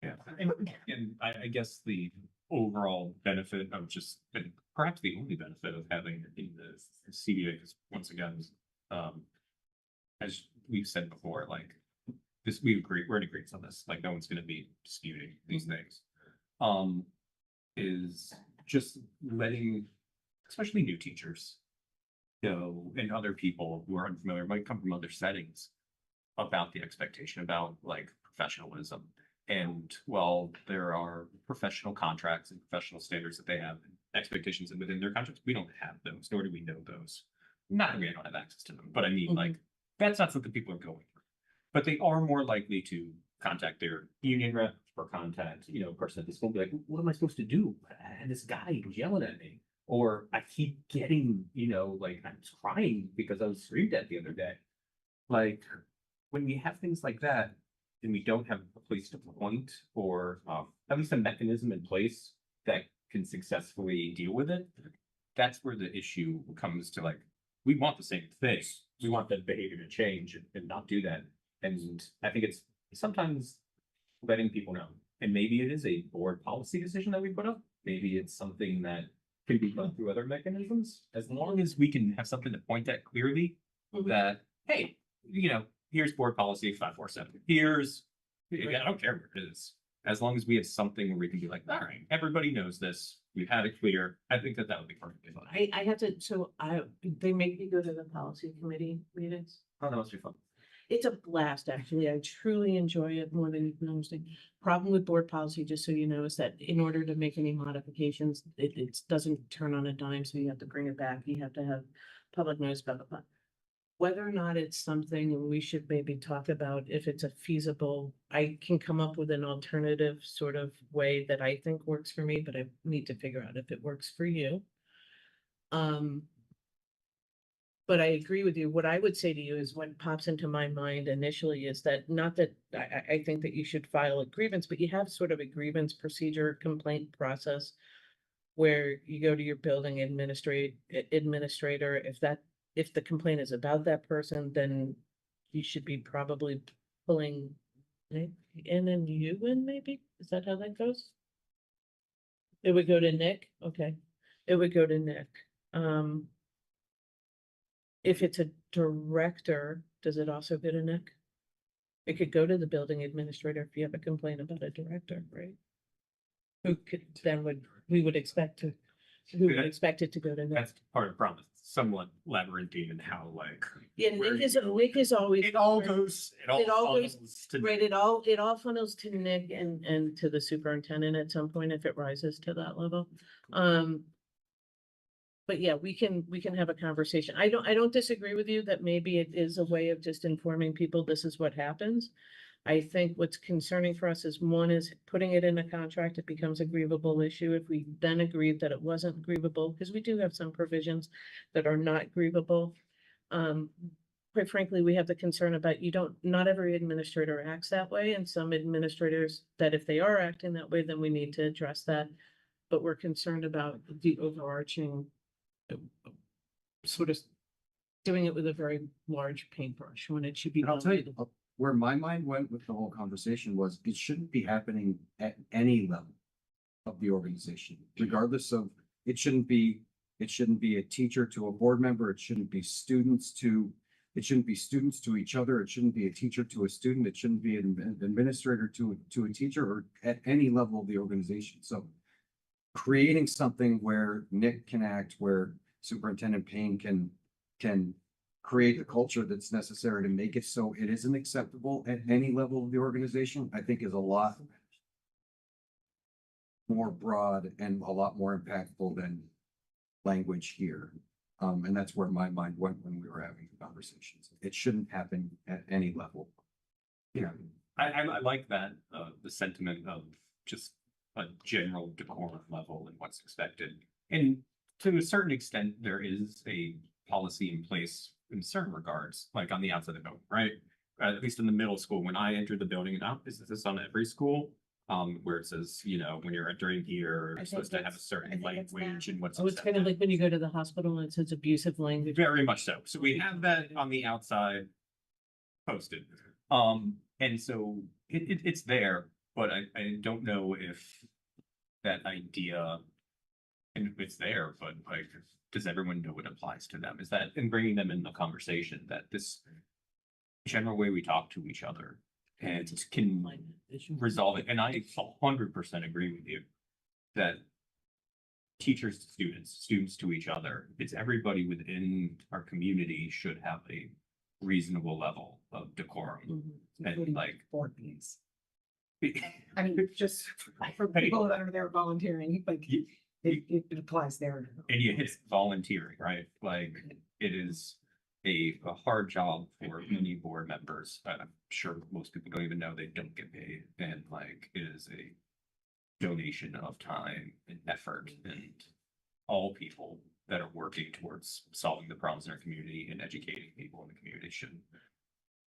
Yeah, and I guess the overall benefit of just, and perhaps the only benefit of having in the CBA, because once again, as we've said before, like this, we agree, we're in agreement on this, like no one's gonna be disputing these things. Is just letting, especially new teachers, know, and other people who are unfamiliar, might come from other settings, about the expectation about like professionalism. And while there are professional contracts and professional standards that they have, expectations and within their contracts, we don't have those, nor do we know those. Not that we don't have access to them, but I mean, like, that's not something people are going through. But they are more likely to contact their union rep or contact, you know, a person at the school, be like, what am I supposed to do? And this guy was yelling at me. Or I keep getting, you know, like I'm crying because I was screamed at the other day. Like, when we have things like that, and we don't have a place to point or at least a mechanism in place that can successfully deal with it, that's where the issue comes to, like, we want the same thing. We want that behavior to change and not do that. And I think it's sometimes letting people know. And maybe it is a board policy decision that we put up. Maybe it's something that can be done through other mechanisms, as long as we can have something to point at clearly that, hey, you know, here's board policy 547. Here's, I don't care where it is. As long as we have something where we can be like, all right, everybody knows this. We've had it clear. I think that would be perfectly fine. I have to, so they make me go to the policy committee meetings. Oh, that must be fun. It's a blast, actually. I truly enjoy it more than you can understand. Problem with board policy, just so you know, is that in order to make any modifications, it doesn't turn on a dime, so you have to bring it back. You have to have public notice, blah, blah, blah. Whether or not it's something we should maybe talk about, if it's a feasible, I can come up with an alternative sort of way that I think works for me, but I need to figure out if it works for you. But I agree with you. What I would say to you is what pops into my mind initially is that, not that I think that you should file a grievance, but you have sort of a grievance procedure, complaint process where you go to your building administrator. If the complaint is about that person, then you should be probably pulling Nick in and you in, maybe? Is that how that goes? It would go to Nick? Okay. It would go to Nick. If it's a director, does it also go to Nick? It could go to the building administrator if you have a complaint about a director, right? Who could, then we would expect it to go to Nick. That's part of the problem. It's somewhat labyrinthine in how, like. Yeah, Nick is always. It all goes to. Right, it all funnels to Nick and to the superintendent at some point if it rises to that level. But yeah, we can have a conversation. I don't disagree with you that maybe it is a way of just informing people this is what happens. I think what's concerning for us is, one is putting it in a contract, it becomes a grievable issue. If we then agreed that it wasn't grievable, because we do have some provisions that are not grievable. Quite frankly, we have the concern about not every administrator acts that way, and some administrators that if they are acting that way, then we need to address that. But we're concerned about the overarching sort of doing it with a very large paintbrush when it should be. And I'll tell you, where my mind went with the whole conversation was, it shouldn't be happening at any level of the organization, regardless of, it shouldn't be a teacher to a board member. It shouldn't be students to each other. It shouldn't be a teacher to a student. It shouldn't be an administrator to a teacher, or at any level of the organization. So creating something where Nick can act, where Superintendent Payne can create the culture that's necessary to make it so it isn't acceptable at any level of the organization, I think is a lot more broad and a lot more impactful than language here. And that's where my mind went when we were having the conversations. It shouldn't happen at any level. Yeah, I like that, the sentiment of just a general decorum level and what's expected. And to a certain extent, there is a policy in place in certain regards, like on the outside of the building, right? At least in the middle school, when I entered the building, and now is this on every school? Where it says, you know, when you're entering here, I you're think supposed to have a it's- I certain think it's language and what's. So it's kind of accepted. like when you go to the hospital and it says abusive language. Very much so. So we have that on the outside posted. And so it's there, but I don't know if that idea, and it's there, but like, does everyone know what applies to them? Is that in bringing them in the conversation that this general way we talk to each other and can resolve it? And I 100% agree with you that teachers to students, students to each other, it's everybody within our community should have a reasonable level of decorum. And Including like, board meetings. I mean, just for Hey. people that are there volunteering, like, it applies there. and you hit volunteering, right? Like, it is a hard job for many board members. I'm sure most people don't even know they don't get paid. And like, it is a donation of time and effort, and all people that are working towards solving the problems in our community and educating people in the community should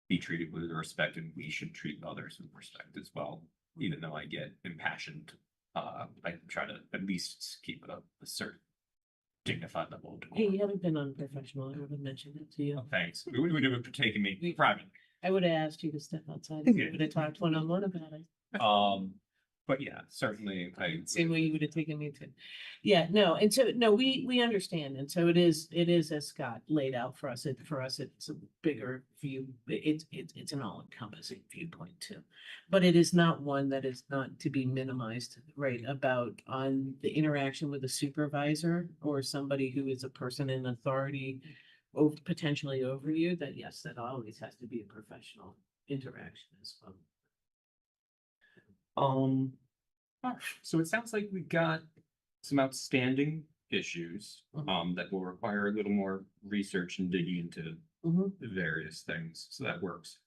be treated with respect, and we should treat others with respect as well. Even though I get impassioned, I try to at least keep it up a certain dignified level of Hey, decorum. you haven't been unprofessional. I would have mentioned it to you. Oh, thanks. We would have taken me private. I would have asked you to step outside and we would have talked one-on-one about it. But yeah, certainly I. Same way you would have taken me to. Yeah, no, and so, no, we understand. And so it is as Scott laid out for us. For us, it's a bigger view. It's an all-encompassing viewpoint too. But it is not one that is not to be minimized, right? About on the interaction with a supervisor or somebody who is a person in authority potentially over you, that yes, that always has to be a professional interaction as well. So it sounds like we've got some outstanding issues, that will require a little more research and digging into Mhm. the various things, so that works.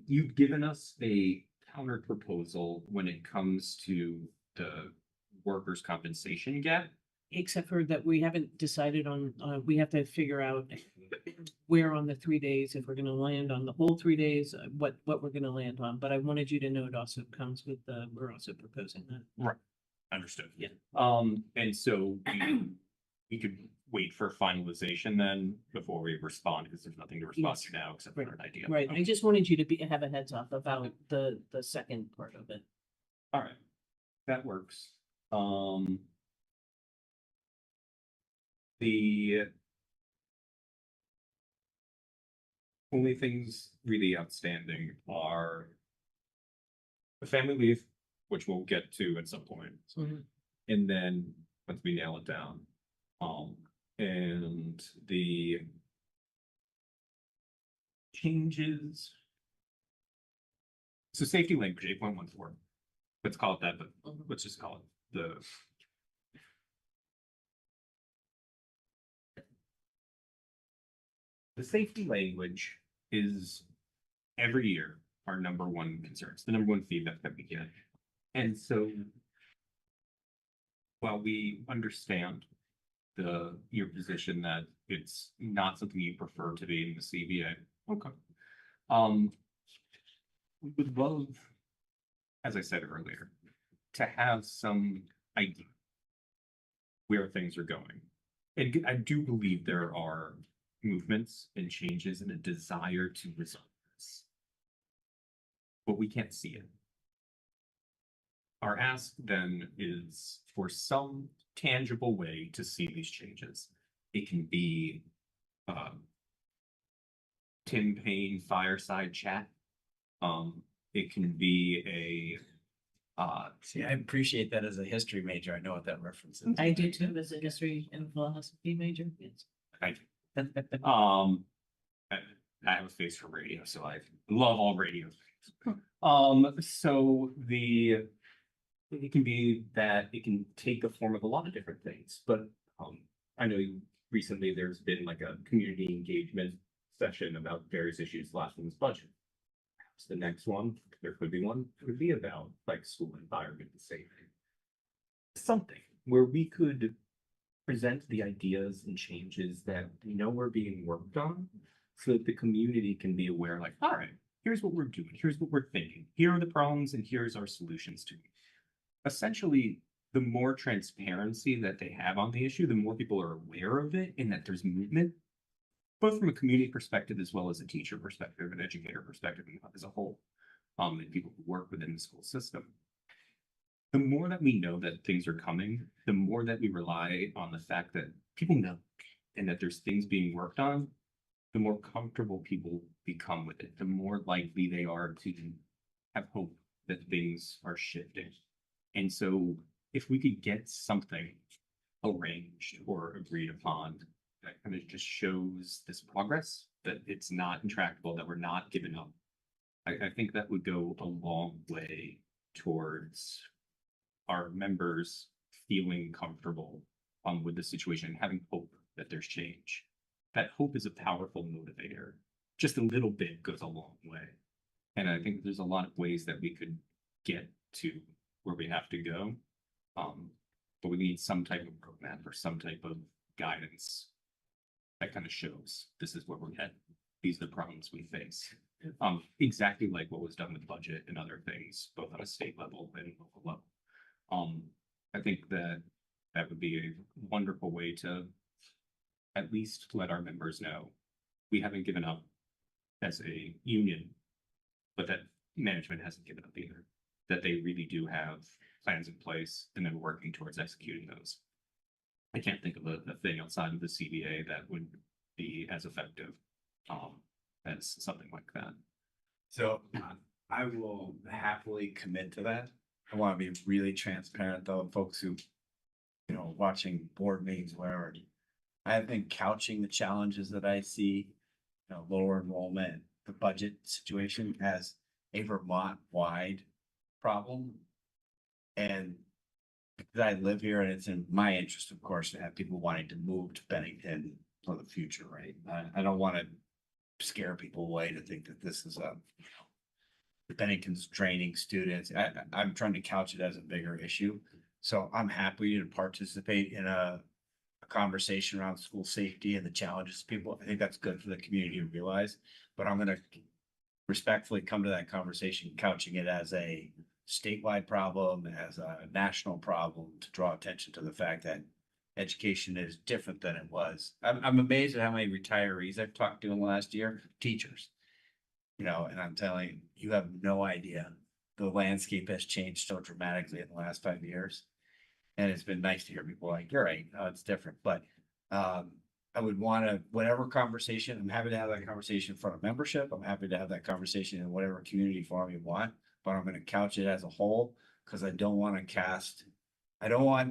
You've given us a counter proposal when it comes to the workers' compensation gap. Except for that, we haven't decided on, we have to figure out where on the 3 days, if we're gonna land on the whole 3 days, what we're gonna land on. But I wanted you to know it also comes with, we're also proposing that. Understood. Yeah. And so we could wait for finalization then before we respond, because there's nothing to respond Yes. to now except for an idea. Right, I Okay. just wanted you to have a heads up about the second part of it. All right, that works. The only things really outstanding are the family leave, which we'll get to at some point. Mhm. And then once we nail it down, and the changes. So safety language 8.14. Let's call it that, but let's just call it the. The safety language is every year our number one concern. It's the number one feedback that we get. And so while we understand your position that it's not something you prefer to be in the CBA, okay. We would love, as I said earlier, to have some idea where things are going. And I do believe there are movements and changes and a desire to resolve this, but we can't see it. Our ask then is for some tangible way to see these changes. It can be Tim Payne fireside chat. It can be See, I appreciate that as a history major. I know what that reference is. I do too, as a history and philosophy major, yes. I have a face for radio, so I love all radio things. So it can be that it can take the form of a lot of different things, but I know recently there's been like a community engagement session about various issues last one's budget. Perhaps the next one, there could be one, could be about like school environment and safety. Something where we could present the ideas and changes that we know are being worked on so that the community can be aware, like, all right, here's what we're doing, here's what we're thinking, here are the problems, and here's our solutions to it. Essentially, the more transparency that they have on the issue, the more people are aware of it and that there's movement, both from a community perspective as well as a teacher perspective, an educator perspective as a whole, and people who work within the school system. The more that we know that things are coming, the more that we rely on the fact that people know and that there's things being worked on, the more comfortable people become with it, the more likely they are to have hope that things are shifting. And so if we could get something arranged or agreed upon that kind of just shows this progress, that it's not intractable, that we're not giving up, I think that would go a long way towards our members feeling comfortable with the situation, having hope that there's change. That hope is a powerful motivator. Just a little bit goes a long way. And I think there's a lot of ways that we could get to where we have to go. But we need some type of roadmap or some type of guidance that kind of shows this is where we're headed. These are the problems we face. Exactly like what was done with budget and other things, both on a state level and local level. I think that that would be a wonderful way to at least let our members know we haven't given up as a union, but that management hasn't given up either. That they really do have plans in place and then working towards executing those. I can't think of a thing outside of the CBA that would be as effective as something like that. So I will happily commit to that. I want to be really transparent though, folks who, watching board meetings, wherever. I think couching the challenges that I see, lower enrollment, the budget situation as a Vermont-wide problem. And because I live here and it's in my interest, of course, to have people wanting to move to Bennington for the future, right? I don't want to scare people away to think that this is Bennington's draining students. I'm trying to couch it as a bigger issue. So I'm happy to participate in a conversation around school safety and the challenges people. I think that's good for the community to realize, but I'm going to respectfully come to that conversation, couching it as a statewide problem, as a national problem, to draw attention to the fact that education is different than it was. I'm amazed at how many retirees I've talked to in the last year, teachers, and I'm telling you, you have no idea. The landscape has changed so dramatically in the last 5 years. And it's been nice to hear people like, you're right, it's different, but I would want to, whatever conversation, I'm happy to have that conversation in front of membership. I'm happy to have that conversation in whatever community forum you want, but I'm going to couch it as a whole because I don't want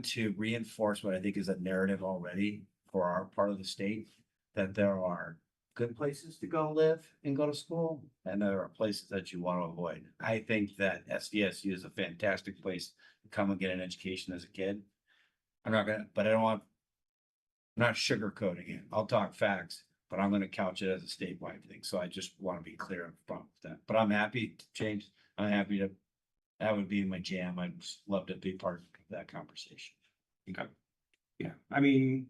to reinforce what I think is a narrative already for our part of the state, that there are good places to go live and go to school, and there are places that you want to avoid. I think that SVSU is a fantastic place to come and get an education as a kid. I'm not sugarcoating it. I'll talk facts, but I'm going to couch it as a statewide thing. So I just want to be clear up front with that. But I'm happy to change. That would be my jam. I'd just love to be part of that conversation. Okay. Yeah, I mean,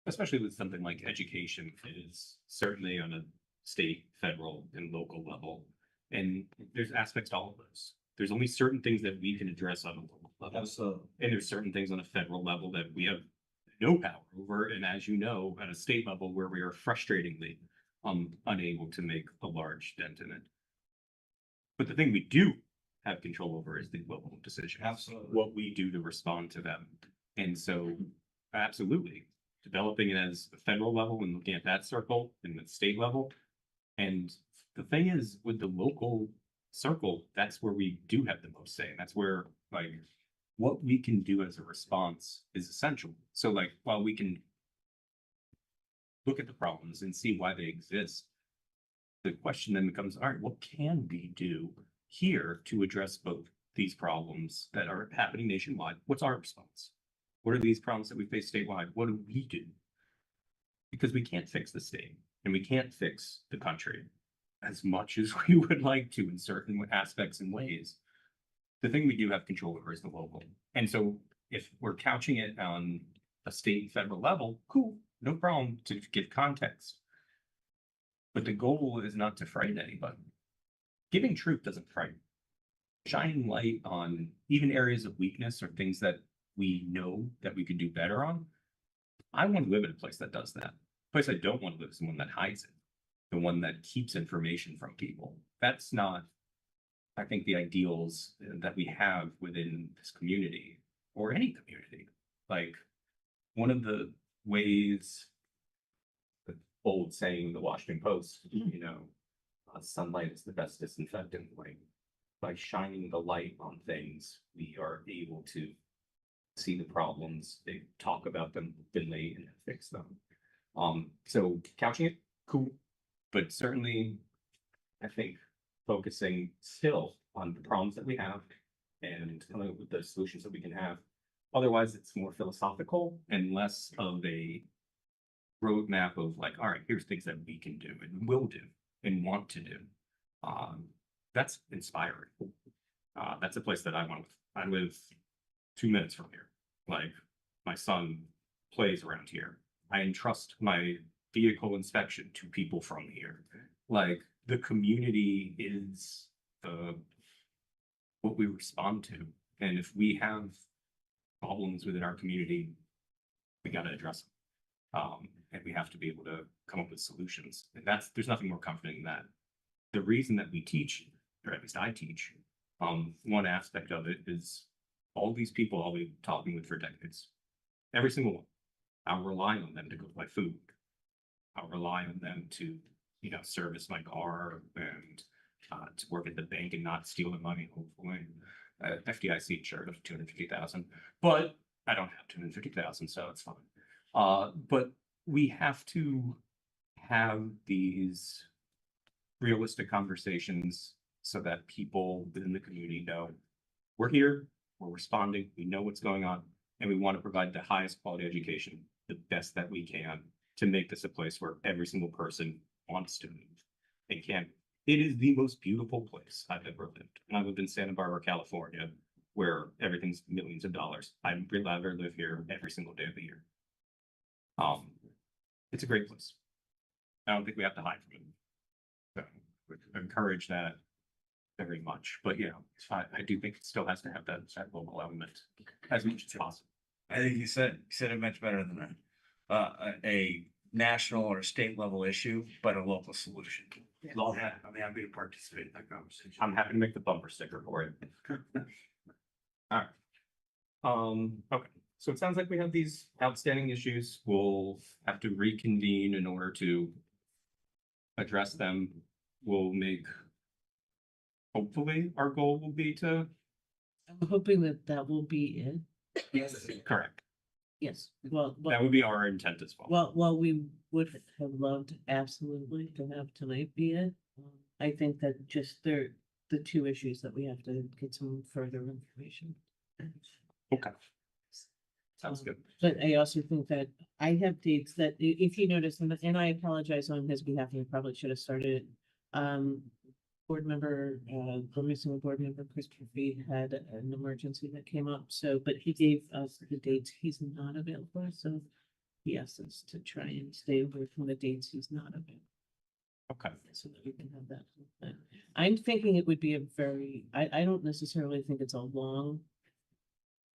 especially with something like education, is certainly on a state, federal, and local level. And there's aspects to all of those. There's only certain things that we can address on a local level. Absolutely. And there's certain things on a federal level that we have no power over. And as you know, at a state level where we are frustratingly unable to make a large dent in it. But the thing we do have control over is the local decisions. Absolutely. What we do to respond to them. And so absolutely developing it as a federal level and looking at that circle and the state level. And the thing is, with the local circle, that's where we do have the most say. And that's where, like, what we can do as a response is essential. So, like, while we can look at the problems and see why they exist, the question then becomes, all right, what can we do here to address both these problems that are happening nationwide? What's our response? What are these problems that we face statewide? What do we do? Because we can't fix the state and we can't fix the country as much as we would like to in certain aspects and ways. The thing we do have control over is the local. And so if we're couching it on a state and federal level, cool, no problem to give context. But the goal is not to frighten anybody. Giving truth doesn't frighten. Shining light on even areas of weakness or things that we know that we could do better on. I want to live in a place that does that. The place I don't want to live is the one that hides it. The one that keeps information from people. That's not, I think, the ideals that we have within this community or any community. Like one of the ways, the old saying in the Washington Post, sunlight is the best disinfectant. Like by shining the light on things, we are able to see the problems, they talk about them openly and fix them. So couching it, cool. But certainly, I think focusing still on the problems that we have and the solutions that we can have. Otherwise, it's more philosophical and less of a roadmap of like, all right, here's things that we can do and will do and want to do. That's inspiring. That's a place that I want to live. I live 2 minutes from here. Like my son plays around here. I entrust my vehicle inspection to people from here. Like the community is what we respond to. And if we have problems within our community, we got to address them. And we have to be able to come up with solutions. And there's nothing more comforting than that. The reason that we teach, or at least I teach, one aspect of it is all these people I'll be talking with for decades. Every single one. I'll rely on them to go buy food. I'll rely on them to, service my car and to work at the bank and not steal the money, hopefully. FDIC insured of 250,000, but I don't have 250,000, so it's fine. But we have to have these realistic conversations so that people within the community know we're here, we're responding, we know what's going on, and we want to provide the highest quality education, the best that we can, to make this a place where every single person wants to move and can. It is the most beautiful place I've ever lived. And I lived in Santa Barbara, California, where everything's millions of dollars. I'd rather live here every single day of the year. It's a great place. I don't think we have to hide from it. So I encourage that very much. But I do think it still has to have that local element as much as possible. I think you said it much better than that. A national or state level issue, but a local solution. Love that. I'm happy to participate in that conversation. I'm happy to make the bumper sticker for it. All right. Okay. So it sounds like we have these outstanding issues. We'll have to reconvene in order to address them. We'll make, hopefully, our goal will be to. I'm hoping that will be it. Yes. Correct. Yes, well, That would be our intent as well. well, we would have loved absolutely to have tonight be it. I think that just the two issues that we have to get some further information. Okay. Sounds good. But I also think that I have dates that if you notice, and I apologize on his behalf, and probably should have started. Board member, the missing board member, Christopher Fee had an emergency that came up. So, but he gave us the dates he's not available. So he asked us to try and stay away from the dates he's not available. Okay. So that we can have that. I'm thinking it would be I don't necessarily think it's a long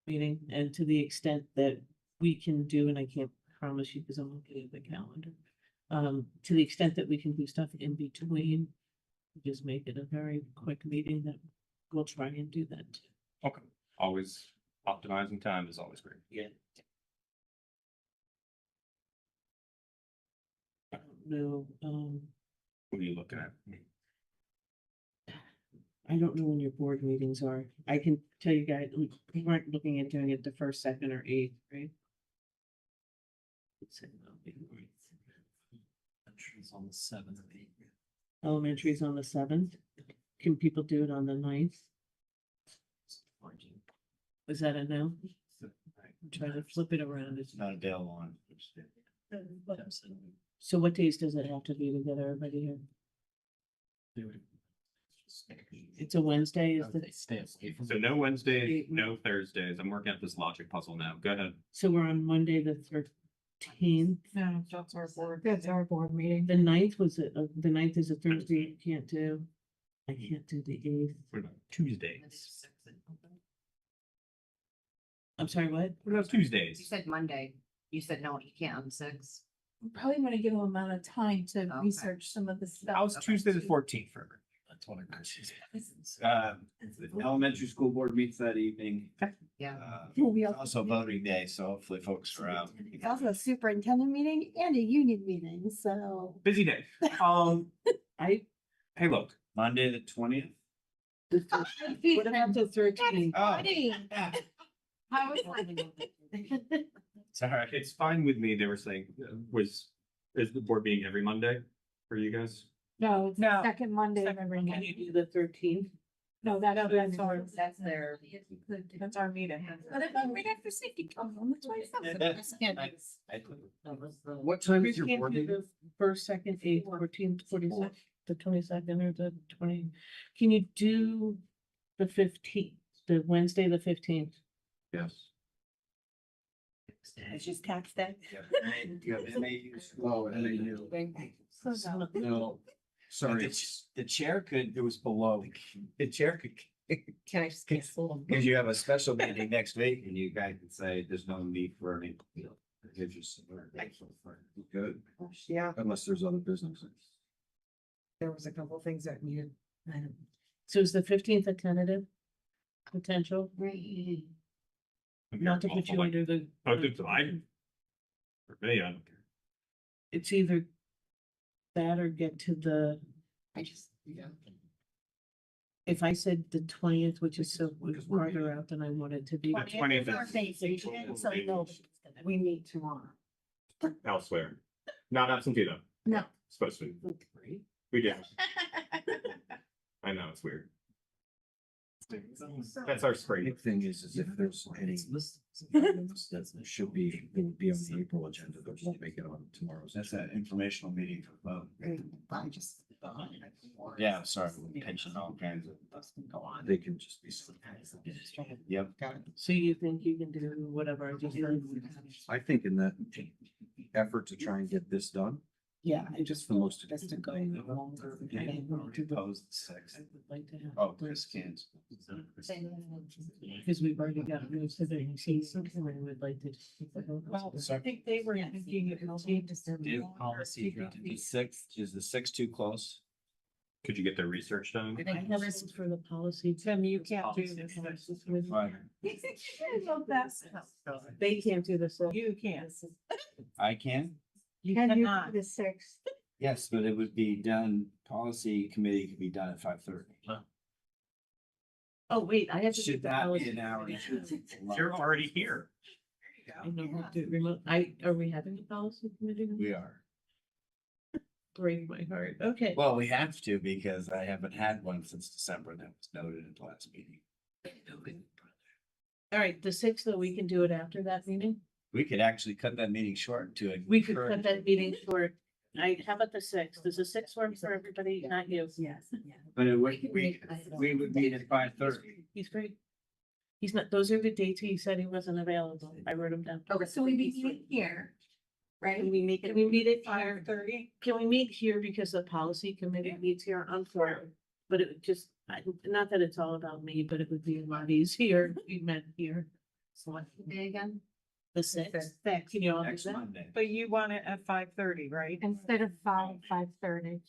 meeting, and to the extent that we can do, and I can't promise you because I'm looking at the calendar. To the extent that we can do stuff in between, just make it a very quick meeting that we'll try and do that too. Okay. Always optimizing time is always great. Yeah. I don't know, What are you looking at? I don't know when your board meetings are. I can tell you guys, we weren't looking at doing it the first, second, or eighth, right? It's on the 7th. Elementary is on the 7th. Can people do it on the 9th? Is that a no? Try to flip it around. It's not available on. So what days does it have to be to get everybody here? It's a Wednesday, is the, So no Wednesdays, no Thursdays. I'm working out this logic puzzle now. Go ahead. so we're on Monday, the 13th. No, that's our board. That's our board meeting. The 9th was it, the 9th is a Thursday, you can't do. I can't do the 8th. What about Tuesdays? I'm sorry, what? What about You Tuesdays? said Monday. You said no, you can't on 6. We probably want to give them amount of time to Okay. research some of the stuff. How's Tuesday the 14th for everybody? That's what The elementary school board meets that evening. Yeah. We It's also voting day, so hopefully folks are out. It's also a superintendent meeting and a union meeting, so. Busy day. I, Hey, look. Monday, the 20th. what about the 13th? How is Sorry. It's fine with me. They were saying, is the board meeting every Monday for you guys? No, it's the No. second Monday of Second every Can month. you do the 13th? No, that's That's their, that's our meeting. But if I'm right after safety comes on, that's why it's not. What time is your Can't board do meeting? the First, second, 8th, 14th, 42nd, the 22nd or the 20, can you do the 15th, the Wednesday, the 15th? Yes. It's just tax day. You have MAU. Oh, and they knew. So, No, sorry. The chair could, It was below. the chair could, Can I just cancel them? because you have a special meeting next week and you guys can say there's no need for any. It's just. Good, Yeah, unless there's other business. there was a couple things that needed. So is the 15th a tentative potential? Not to put you under the. Oh, it's fine. For me, I don't care. It's either that or get to the, I just, if I said the 20th, which is so farther out than I want it to be. The 20th So no, We meet tomorrow. elsewhere. Not absentee though. no. Supposed to be. We did. I know, it's weird. That's our spring. Big thing is if there's any. That should be, it would be on the April agenda, they'll just make it on tomorrow's. That's an informational meeting for vote. I just. Yeah, sorry, pension, all kinds of. Go on. They can just be. Yep. Got it. So you think you can do whatever I just said? I think in that effort to try and get this done, Yeah, I just the most. just to go longer. Proposed 6. I would like to have. Oh, Chris can't. Because we've already got news to the season, and I would like to. Well, I think they were thinking it will be December. Policy, the 6th, is the 6th too close? Could you get the research done? I have this for the policy. Tim, you can't do this. Right. They can't do this. So You can't. I can? you Can you cannot. do the 6th? Yes, but it would be done, policy committee could be done at 5:30. Oh, wait, I have to. do Should the that be policy. an hour? and a half? You're already here. I know how to do it remote. Are we having a policy committee? We are. Break my heart. Okay. Well, we have to because I haven't had one since December and that was noted at the last meeting. All right, the 6th, though, we can do it after that meeting? We could actually cut that meeting short to a. We could cut that meeting short. How about the 6th? Does the 6th work for everybody? Not you. Yes. But it would, We could we, make- we would meet at 5:30. He's great. He's not, those are the dates he said he wasn't available. I wrote them down. Okay, so we be meeting here, right? Can we make it, we meet it here? 5:30? Can we meet here because the policy committee meets here on Friday? But it would just, not that it's all about me, but it would be a lot easier if we met here. so what day again? The 6th. Can you all do Next that? Monday. But you want it at 5:30, right? Instead of 5:30.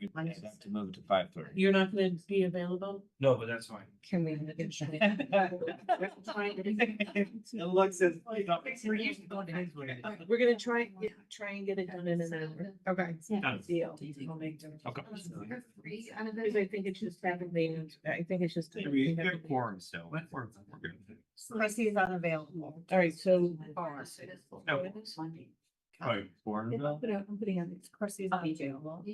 We have to move to 5:30. You're not gonna be available? No, but that's fine. Can we? It looks as. We're gonna try and get it done in an hour. Okay. Done. Deal. Okay. You're free on a Because I think it's just having the, I think it's just. We have a quorum still. We're good. Chrissy is unavailable. All right, so. Oh, quorum. I'm putting on this. Chrissy is I'll be unavailable.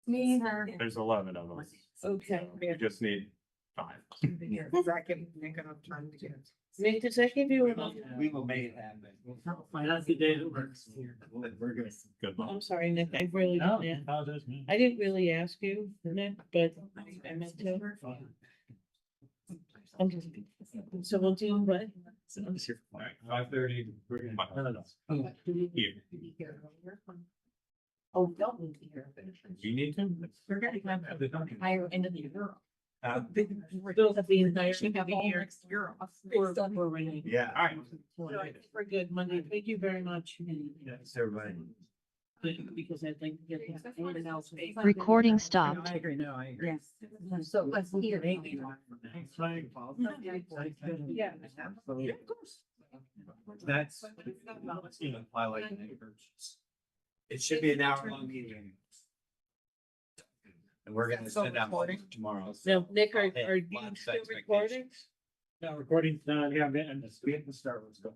Me and her. There's 11 of them. Okay. You just need 5. Bracket, Nick enough time to get. Nick, does that give you enough? We will make it happen. That's the day that works here. We're good. Good. I'm sorry, Nick, I really No, didn't. apologize me. I didn't really ask you, Nick, but I meant to. I'm just- So we'll do what? All right, 5:30. Here. Oh, we don't need to hear. You need to? We're gonna have the higher end of the year. Still have the entire Should have all next year off. for Renee. Yeah. All right. So I think we're good Monday. Thank you very much. Thanks, everybody. Because I'd like to get this. Recording stopped. I agree, no, I agree. Yes. So let's hear. Yeah. Absolutely. That's. Highlight. It should be an hour long meeting. And we're gonna send out one tomorrow. Now, Nick, are Hey, you lots of still expectations. recording? No, recording's done. Yeah, and we have to start. Let's go.